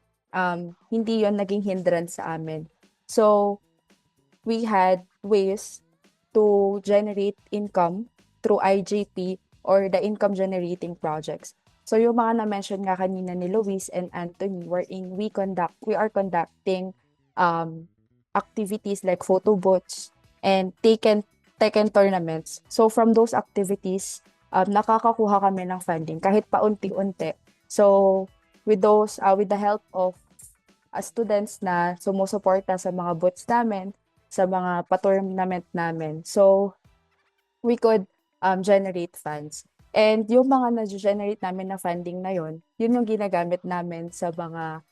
hindi yon naging hindrance sa amin. So we had ways to generate income through IJP or the income generating projects. So yung mga na-mention nga kanina ni Luis and Anthony, wherein we are conducting activities like photo booths and Tekken tournaments. So from those activities, nakakakuha kami ng funding kahit paunti-unti. So with the help of students na sumusuporta sa mga booths namin, sa mga pa-tournament namin. So we could generate funds. And yung mga na-generate namin na funding na yun yung ginagamit namin sa mga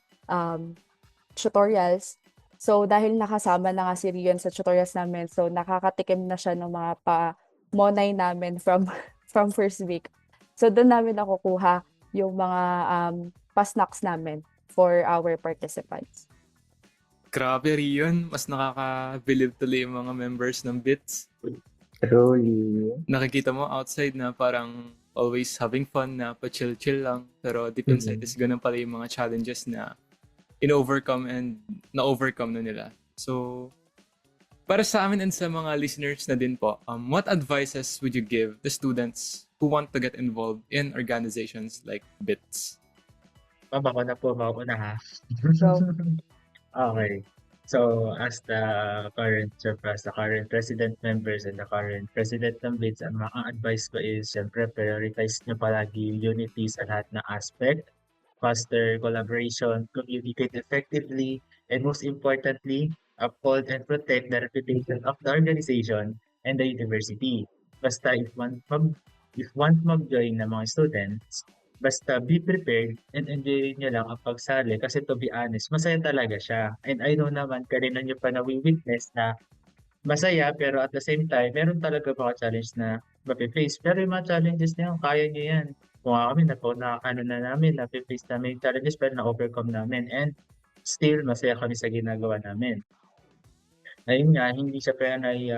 tutorials. So dahil nakasama na nga si Rion sa tutorials namin, so nakakatikim na siya ng mga monay namin from from first week. So doon namin nakukuha yung mga pa-snacks namin for our participants. Grabe, Rion. Mas nakaka-believe tuloy yung mga members ng BITS. Truly. Nakikita mo outside na parang always having fun na pa-chill-chill lang. Pero deep inside is ganun pala yung mga challenges na in-overcome and na-overcome na nila. So, para sa amin and sa mga listeners na din po, what advices would you give the students who want to get involved in organizations like BITS? Ako na ha. So, Okay. So, as the current president members and the current president ng BITS, ang mga advice ko is, syempre, prioritize nyo palagi unity sa lahat ng aspect, foster collaboration, communicate effectively, and most importantly, uphold and protect the reputation of the organization and the university. Basta if want mag-join ng mga students, basta be prepared and enjoy nyo lang ang pagsali kasi to be honest, masaya talaga siya. And I know naman, kanina nyo pa na-witness na masaya pero at the same time, meron talaga mga challenge na mapiface. Pero yung mga challenges na yun, kaya nyo yan. Kung kami, napiface namin yung challenges pero na-overcome namin. And still, masaya kami sa ginagawa namin. Ayun nga, hindi siya panay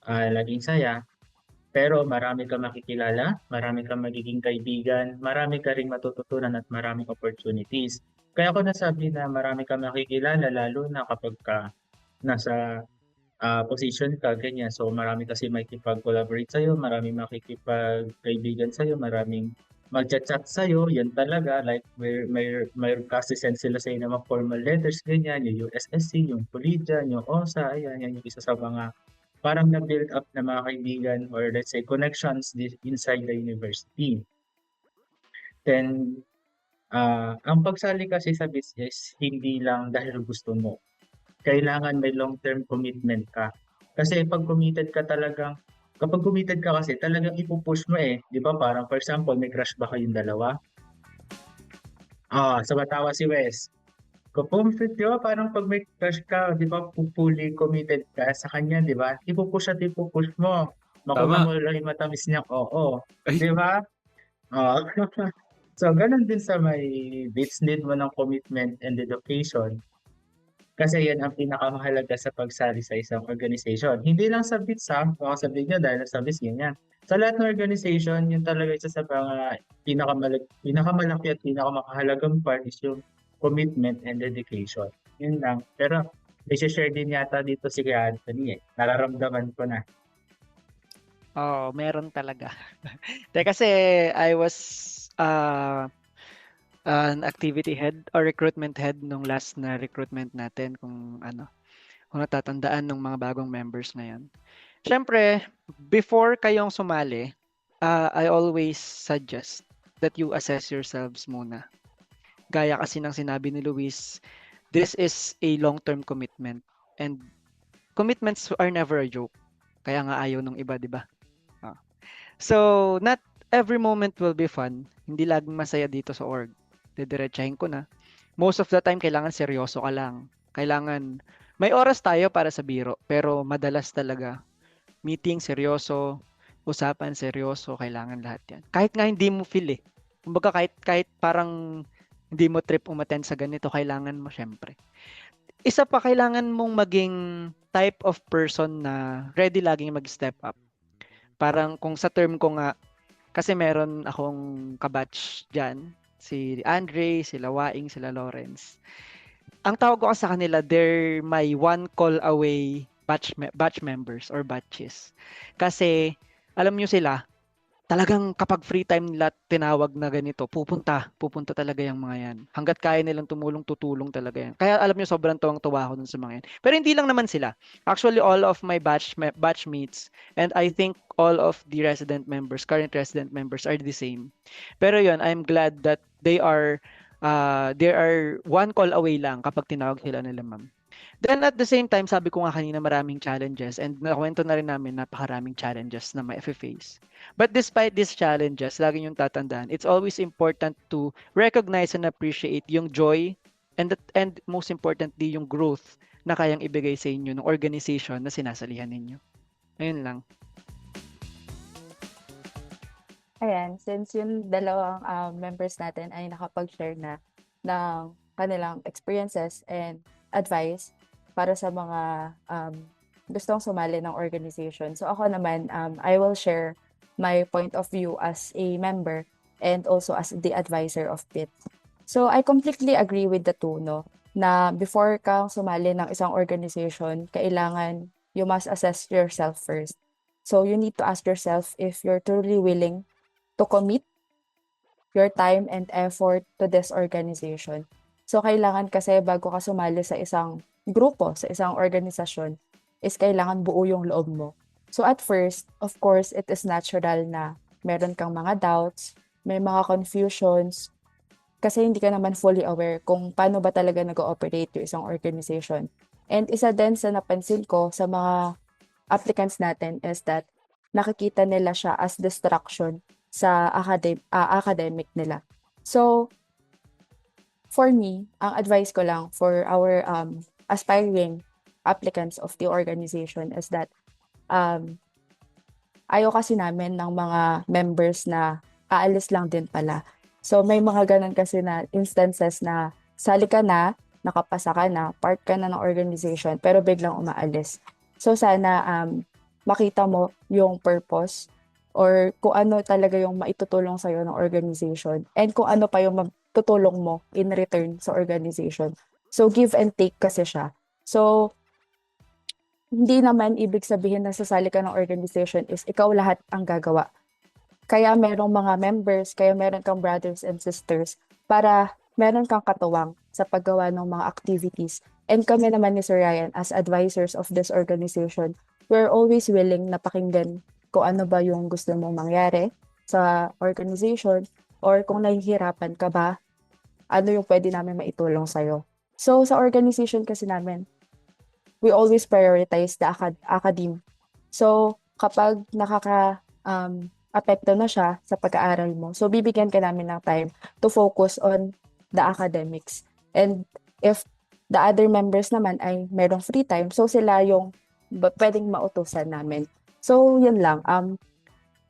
laging saya. Pero marami kang makikilala, marami kang magiging kaibigan, marami ka ring matututunan at maraming opportunities. Kaya ako nasabi na marami kang makikilala lalo na kapag ka nasa position ka, ganyan. So marami kasi makikipag-collaborate sa'yo, maraming makikipag-kaibigan sa'yo, maraming mag-chat sa'yo, yan talaga. Like may kasi send sila sa'yo ng mga formal letters, ganyan, yung USSC, yung Pulidian, yung OSA, ayan, yan yung isa sa mga parang na-build up na mga kaibigan or let's say connections inside the university. Then, ang pagsali kasi sa business, hindi lang dahil gusto mo. Kailangan may long-term commitment ka. Kasi kapag committed ka kasi talagang ipupush mo eh. Di ba? Parang for example, may crush ba kayong dalawa? Sa matawa si Wes. Di ba? Parang pag may crush ka, di ba, fully committed ka sa kanya, di ba? Ipupush at ipupush mo. Makuha mo lang yung matamis niyang oo. Di ba? So, ganun din sa may BITS, need mo ng commitment and dedication. Kasi yan ang pinakamahalaga sa pagsali sa isang organization. Hindi lang sa BITS ha, baka sabihin nyo dahil sa BITS ganyan. Sa lahat ng organization, yun talaga isa sa mga pinakamalaki at pinakamahalagang part is yung commitment and dedication. Yun lang. Pero may share din yata dito si Kuya Anthony eh. Nararamdaman ko na. Oh, meron talaga. Kasi I was an activity head or recruitment head nung last na recruitment natin kung natatandaan ng mga bagong members ngayon. Siyempre, before kayong sumali, I always suggest that you assess yourselves muna. Gaya kasi ng sinabi ni Luis, this is a long-term commitment and commitments are never a joke. Kaya nga ayaw nung iba, di ba? So, not every moment will be fun. Hindi laging masaya dito sa org. Didiretsahin ko na. Most of the time, kailangan seryoso ka lang. Kailangan, may oras tayo para sa biro, pero madalas talaga, meeting seryoso, usapan seryoso, kailangan lahat yan. Kahit nga hindi mo feel eh. Kumbaga kahit parang hindi mo trip umattend sa ganito, kailangan mo syempre. Isa pa, kailangan mong maging type of person na ready laging mag-step up. Parang kung sa term ko nga, kasi meron akong kabatch dyan, si Andre, sila Waing, sila Lawrence. Ang tawag ko sa kanila, they're my one call away batch members or batches. Kasi, alam nyo sila, talagang kapag free time nila tinawag na ganito, pupunta talaga yung mga yan. Hanggat kaya nilang tumulong, tutulong talaga yan. Kaya alam nyo, sobrang tuwang-tuwa ako dun sa mga yan. Pero hindi lang naman sila. Actually, all of my batchmates, and I think all of the current resident members are the same. Pero yun, I'm glad that they are one call away lang kapag tinawag sila nila ma'am. Then at the same time, sabi ko nga kanina maraming challenges and nakwento na rin namin napakaraming challenges na may face. But despite these challenges, lagi yung tatandaan, it's always important to recognize and appreciate yung joy and most importantly yung growth na kayang ibigay sa inyo ng organization na sinasalihan ninyo. Ayun lang. Ayan, since yung dalawang members natin ay nakapag-share na ng kanilang experiences and advice para sa mga gustong sumali ng organization. So ako naman, I will share my point of view as a member and also as the advisor of PIT. So I completely agree with the two, no? Na before kang sumali ng isang organization, kailangan you must assess yourself first. So you need to ask yourself if you're truly willing to commit your time and effort to this organization. So kailangan kasi bago ka sumali sa isang grupo, sa isang organisasyon, is kailangan buo yung loob mo. So at first, of course, it is natural na meron kang mga doubts, may mga confusions, kasi hindi ka naman fully aware kung paano ba talaga nag-ooperate yung isang organization. And isa din sa napansin ko sa mga applicants natin is that nakikita nila siya as distraction sa academic nila. So, for me, ang advice ko lang for our aspiring applicants of the organization is that ayaw kasi namin ng mga members na aalis lang din pala. So, may mga ganun kasi na instances na sali ka na, nakapasa ka na, part ka na ng organization, pero biglang umaalis. So, sana makita mo yung purpose or kung ano talaga yung maitutulong sa'yo ng organization and kung ano pa yung magtutulong mo in return sa organization. So, give and take kasi siya. So, hindi naman ibig sabihin na sasali ka ng organization is ikaw lahat ang gagawa. Kaya merong mga members, kaya meron kang brothers and sisters para meron kang katuwang sa paggawa ng mga activities. And kami naman ni Sir Ryan as advisors of this organization, we're always willing na pakinggan kung ano ba yung gusto mong mangyari sa organization or kung nahihirapan ka ba, ano yung pwede namin maitulong sa'yo. So, sa organization kasi namin, we always prioritize the academe. So, kapag apekto na siya sa pag-aaral mo, so bibigyan ka namin ng time to focus on the academics. And if the other members naman ay merong free time, so sila yung pwedeng mautusan namin. So, yun lang.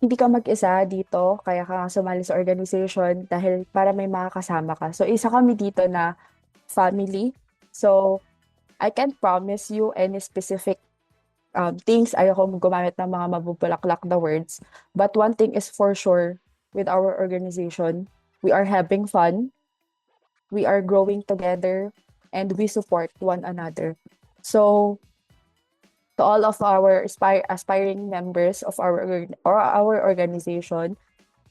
Hindi ka mag-isa dito, kaya ka sumali sa organization dahil para may mga kasama ka. So, isa kami dito na family. So, I can't promise you any specific things. Ayoko gumamit ng mga mabubulaklak na words. But one thing is for sure with our organization, we are having fun, we are growing together, and we support one another. So, to all of our aspiring members of our organization,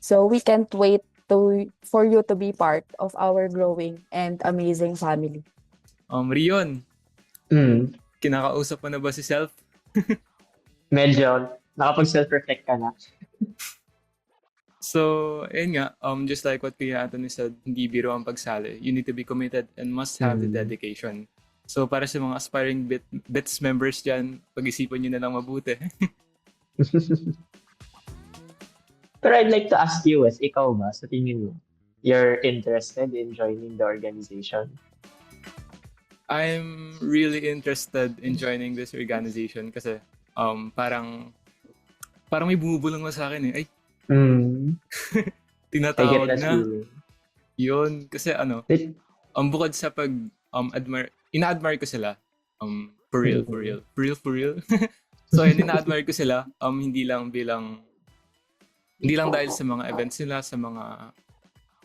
so we can't wait for you to be part of our growing and amazing family. Rion, kinakausap mo na ba si Self? Medyo, nakapag-self-reflect ka na. So, ayun nga, just like what Kuya Anthony said, hindi biro ang pagsali. You need to be committed and must have the dedication. So, para sa mga aspiring BITS members dyan, pag-isipan nyo na lang mabuti. Pero I'd like to ask you, Wes, ikaw ba, sa tingin mo, you're interested in joining the organization? I'm really interested in joining this organization kasi parang may bumubulong na sa akin eh. Ay, tinatawag na. Yun, kasi bukod sa pag-admire, ina-admire ko sila. For real. So, yun, ina-admire ko sila. Hindi lang dahil sa mga events nila, sa mga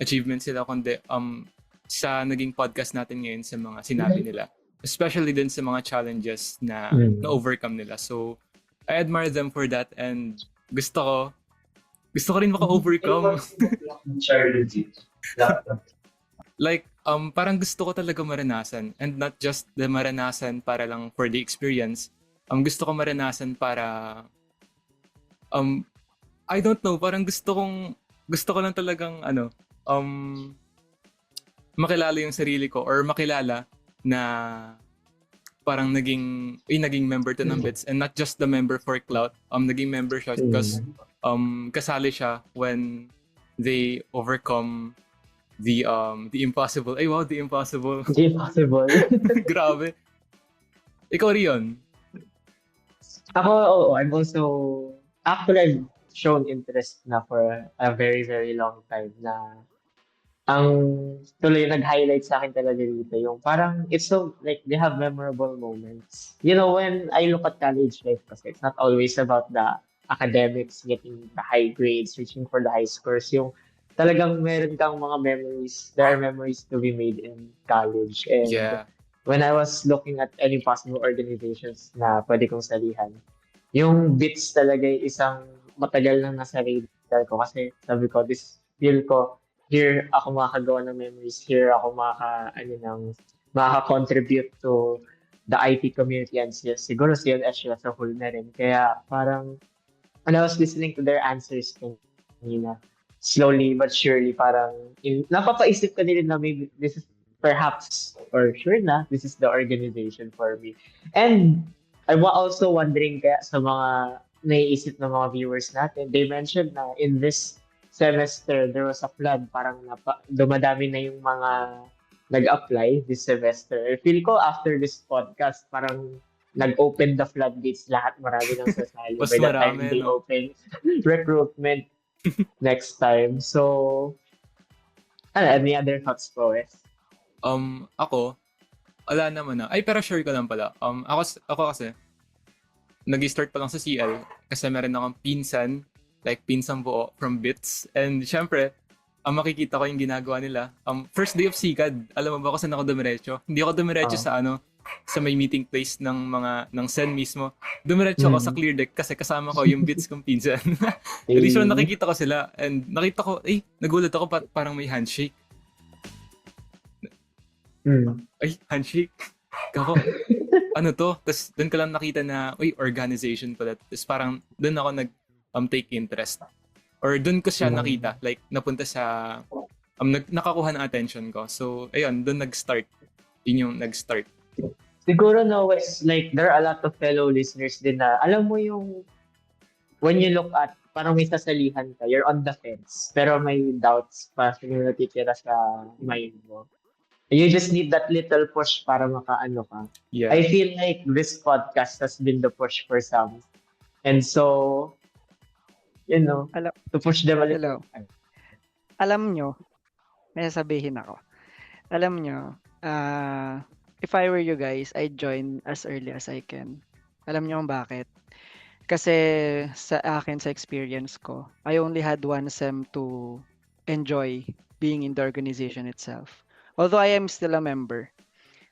achievements nila, kundi sa naging podcast natin ngayon sa mga sinabi nila. Especially din sa mga challenges na na-overcome nila. So, I admire them for that and gusto ko rin maka-overcome. Like, parang gusto ko talaga maranasan and not just the maranasan para lang for the experience. Gusto ko maranasan para I don't know, parang gusto ko lang talagang makilala yung sarili ko or makilala na parang naging member to ng BITS and not just the member for clout. Naging member siya because kasali siya when they overcome the impossible. Ay wow, the impossible. Hindi possible. Grabe. Ikaw Rion. Ako, oo, I'm also, actually, I've shown interest na for a very, very long time na ang tuloy nag-highlight sa akin talaga dito yung parang it's so like they have memorable moments. You know, when I look at college life kasi it's not always about the academics, getting the high grades, reaching for the high scores. Yung talagang meron kang mga memories, there are memories to be made in college. And Yeah. when I was looking at any possible organizations na pwede kong salihan, yung bits talaga yung isang matagal na nasa radar ko kasi sabi ko, this feel ko, here ako makakagawa ng memories, here ako makaka-contribute to the IT community and siguro CLS as a whole na rin. Kaya parang, when I was listening to their answers kanina, slowly but surely parang, napapaisip ko din na maybe this is perhaps, or sure na, this is the organization for me. And I'm also wondering kaya sa mga naiisip ng mga viewers natin, they mentioned na in this semester, there was a flood, parang dumadami na yung mga nag-apply this semester. I feel ko after this podcast, parang nag-open the floodgates lahat, marami nang sasali Mas by the time marami, they no? open recruitment next time. So, any other thoughts po, Wes? Ako, wala naman na. Ay, pero sure ko lang pala. Ako kasi, nag-start pa lang sa CL kasi meron akong pinsan, like pinsang buo from Bits. And syempre, ang makikita ko yung ginagawa nila. First day of SICAD, alam mo ba kung saan ako dumiretso? Hindi ako dumiretso sa sa may meeting place ng SEN mismo. Dumiretso ako sa clear deck kasi kasama ko yung Bits kong pinsan. At least nakikita ko sila and nakita ko, nagulat ako parang may handshake. Ay, handshake. Kako, ano to? Tapos doon ko lang nakita na, organization pala. Tapos parang doon ako take interest. Or doon ko siya nakita. Like, napunta sa, nakakuha ng attention ko. So, ayun, doon nag-start. Yun yung nag-start. Siguro no, Wes, like, there are a lot of fellow listeners din na, alam mo yung, when you look at, parang may sasalihan ka, you're on the fence, pero may doubts pa yung natitira sa mind mo. You just need that little push para makaano ka. Yeah. I feel like this podcast has been the push for some. And so, you know, to push them a little. Alam nyo, may sasabihin ako. Alam nyo, if I were you guys, I'd join as early as I can. Alam nyo kung bakit? Kasi sa akin, sa experience ko, I only had one sem to enjoy being in the organization itself. Although I am still a member.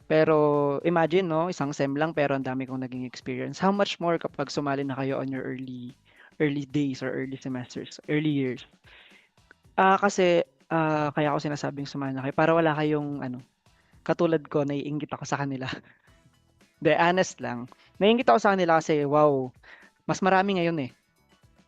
Pero imagine, no, isang sem lang pero ang dami kong naging experience. How much more kapag sumali na kayo on your early days or early semesters, early years. Kasi kaya ako sinasabing sumali na kayo para wala kayong katulad ko, naiinggit ako sa kanila. De, honest lang. Naiinggit ako sa kanila kasi wow, mas marami ngayon eh.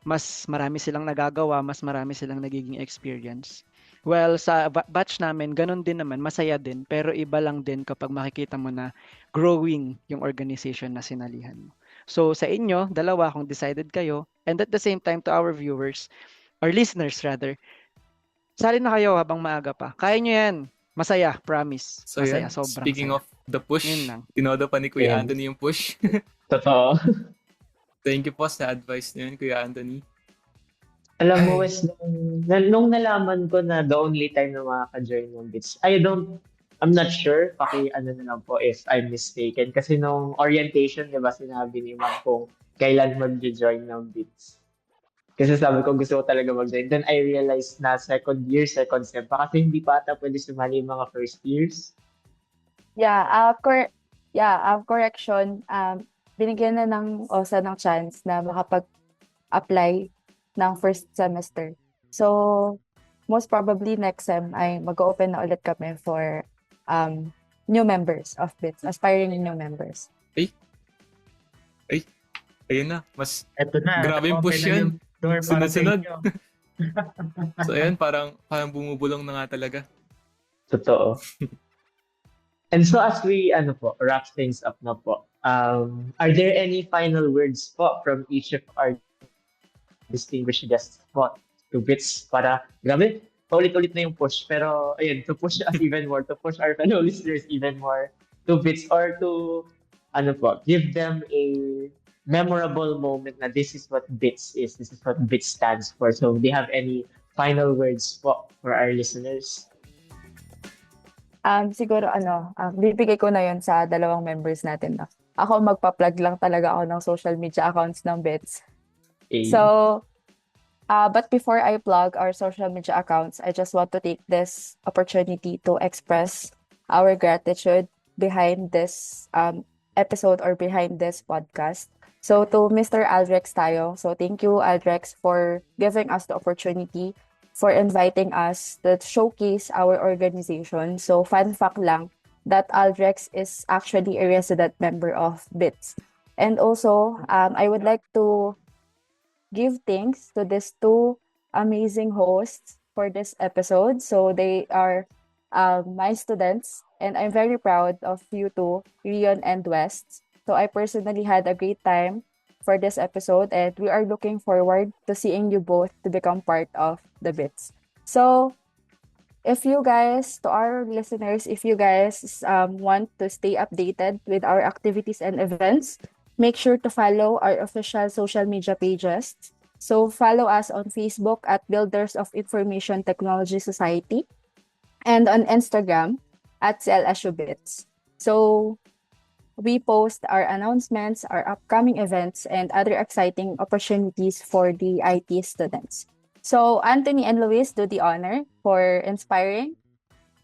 Mas marami silang nagagawa, mas marami silang nagiging experience. Well, sa batch namin, ganun din naman, masaya din, pero iba lang din kapag makikita mo na growing yung organization na sinalihan mo. So, sa inyo, dalawa, kung decided kayo, and at the same time to our viewers, or listeners rather, sali na kayo habang maaga pa. Kaya nyo yan. Masaya, promise. So Masaya, yan, sobrang speaking saya. of the push, Yun lang. tinodo pa ni Kuya Yeah. Anthony yung push. Totoo. Thank you po sa advice niyo, Kuya Anthony. Alam mo, Wes, nung nalaman ko na the only time na makaka-join ng Bits, I'm not sure, na lang po if I'm mistaken. Kasi nung orientation, di ba, sinabi ni Ma'am kung kailan mag-join ng Bits. Kasi sabi ko, gusto ko talaga mag-join. Then I realized na second year, second sem pa, kasi hindi pa ata pwede sumali yung mga first years. Correction. Binigyan na ng OSA ng chance na makapag-apply ng first semester. So, most probably next sem ay mag-open na ulit kami for new members of BITS, aspiring new members. Ayun na, mas Eto na. grabe yung push open na yan. yung door para sa Sunod-sunod. inyo. So ayun, parang bumubulong na nga talaga. Totoo. And so as we wrap things up na po, are there any final words po from each of our distinguished guests po to Bits para, grabe, paulit-ulit na yung push. Pero, ayun, to push us even more, to push our fellow listeners even more to bits or to, give them a memorable moment na this is what bits is, this is what bits stands for. So, do you have any final words for our listeners? Siguro bibigay ko na yon sa dalawang members natin, no? Ako magpa-plug lang talaga ako ng social media accounts ng Bits. A, So, but before I plug our social media accounts, I just want to take this opportunity to express our gratitude behind this episode or behind this podcast. So to Mr. Aldrex tayo. So thank you, Aldrex, for giving us the opportunity, for inviting us to showcase our organization. So fun fact lang that Aldrex is actually a resident member of BITS. And also, I would like to give thanks to these two amazing hosts for this episode. So they are my students, and I'm very proud of you two, Rion and West. So I personally had a great time for this episode, and we are looking forward to seeing you both to become part of the Bits. So if you guys, to our listeners, if you guys want to stay updated with our activities and events, make sure to follow our official social media pages. So follow us on Facebook at Builders of Information Technology Society and on Instagram at CLSU Bits. So we post our announcements, our upcoming events, and other exciting opportunities for the IT students. So Anthony and Luis, do the honor for inspiring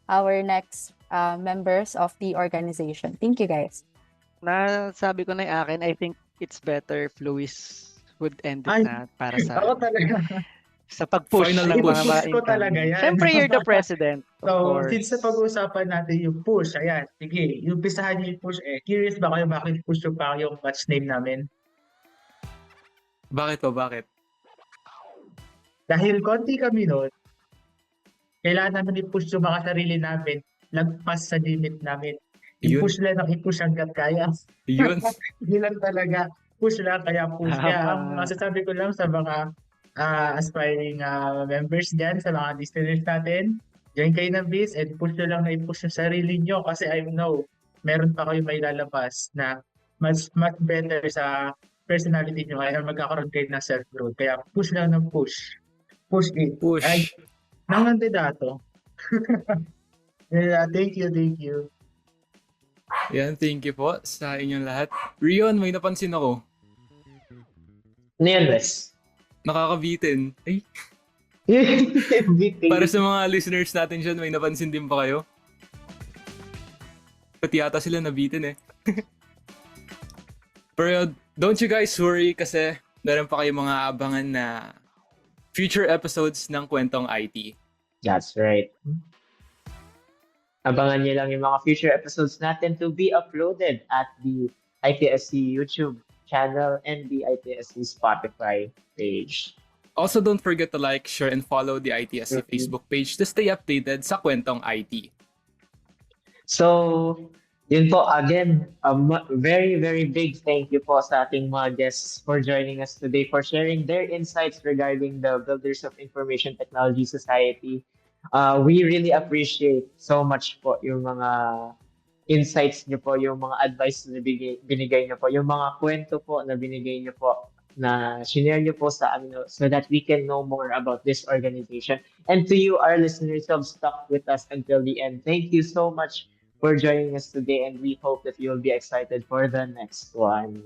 our next members of the organization. Thank you, guys. Nasabi ko na yung akin, I think it's better if Luis would end it Ay, na para sa ako talaga. sa pag-push Final ng push. mga Ko talaga incoming. yan. Siyempre, you're the president, of So, course. since na pag-uusapan natin yung push, ayan, sige, yung pisahan niyo yung push Curious ba kayo bakit push yung pa yung batch name namin? Bakit po? Bakit? Dahil konti kami noon, kailangan namin i-push yung mga sarili namin, lagpas sa limit namin. Yun. I-push lang ng i-push hanggat kaya. Yun. Hindi lang talaga. Push lang, kaya push. Kaya ang Tama. masasabi ko lang sa mga aspiring members dyan, sa mga listeners natin, join kayo ng biz and push nyo lang na i-push yung sarili nyo kasi I know meron pa kayo may lalabas na much better sa personality nyo kaya magkakaroon kayo ng self-growth. Kaya push lang ng push. Push it. Push. Ay, ng kandidato. Yeah, thank you. Yan, thank you po sa inyong lahat. Rion, may napansin ako. ano yan, Wes? Nakakabitin. Ay, Everything. para sa mga listeners natin dyan, may napansin din ba kayo? Pati yata sila nabitin eh. Pero don't you guys worry kasi meron pa kayong mga abangan na future episodes ng Kwentong IT. That's right. Abangan niyo lang yung mga future episodes natin to be uploaded at the ITSC YouTube channel and the ITSC Spotify page. Also, don't forget to like, share, and follow the ITSC Mhm. Facebook page to stay updated sa Kwentong IT. So, yun po, again, a very, very big thank you po sa ating mga guests for joining us today, for sharing their insights regarding the Builders of Information Technology Society. We really appreciate so much po yung mga insights niyo po, yung mga advice na binigay niyo po, yung mga kwento po na binigay niyo po, na shinare niyo po sa amin so that we can know more about this organization. And to you, our listeners who have stuck with us until the end, thank you so much for joining us today, and we hope that you'll be excited for the next one.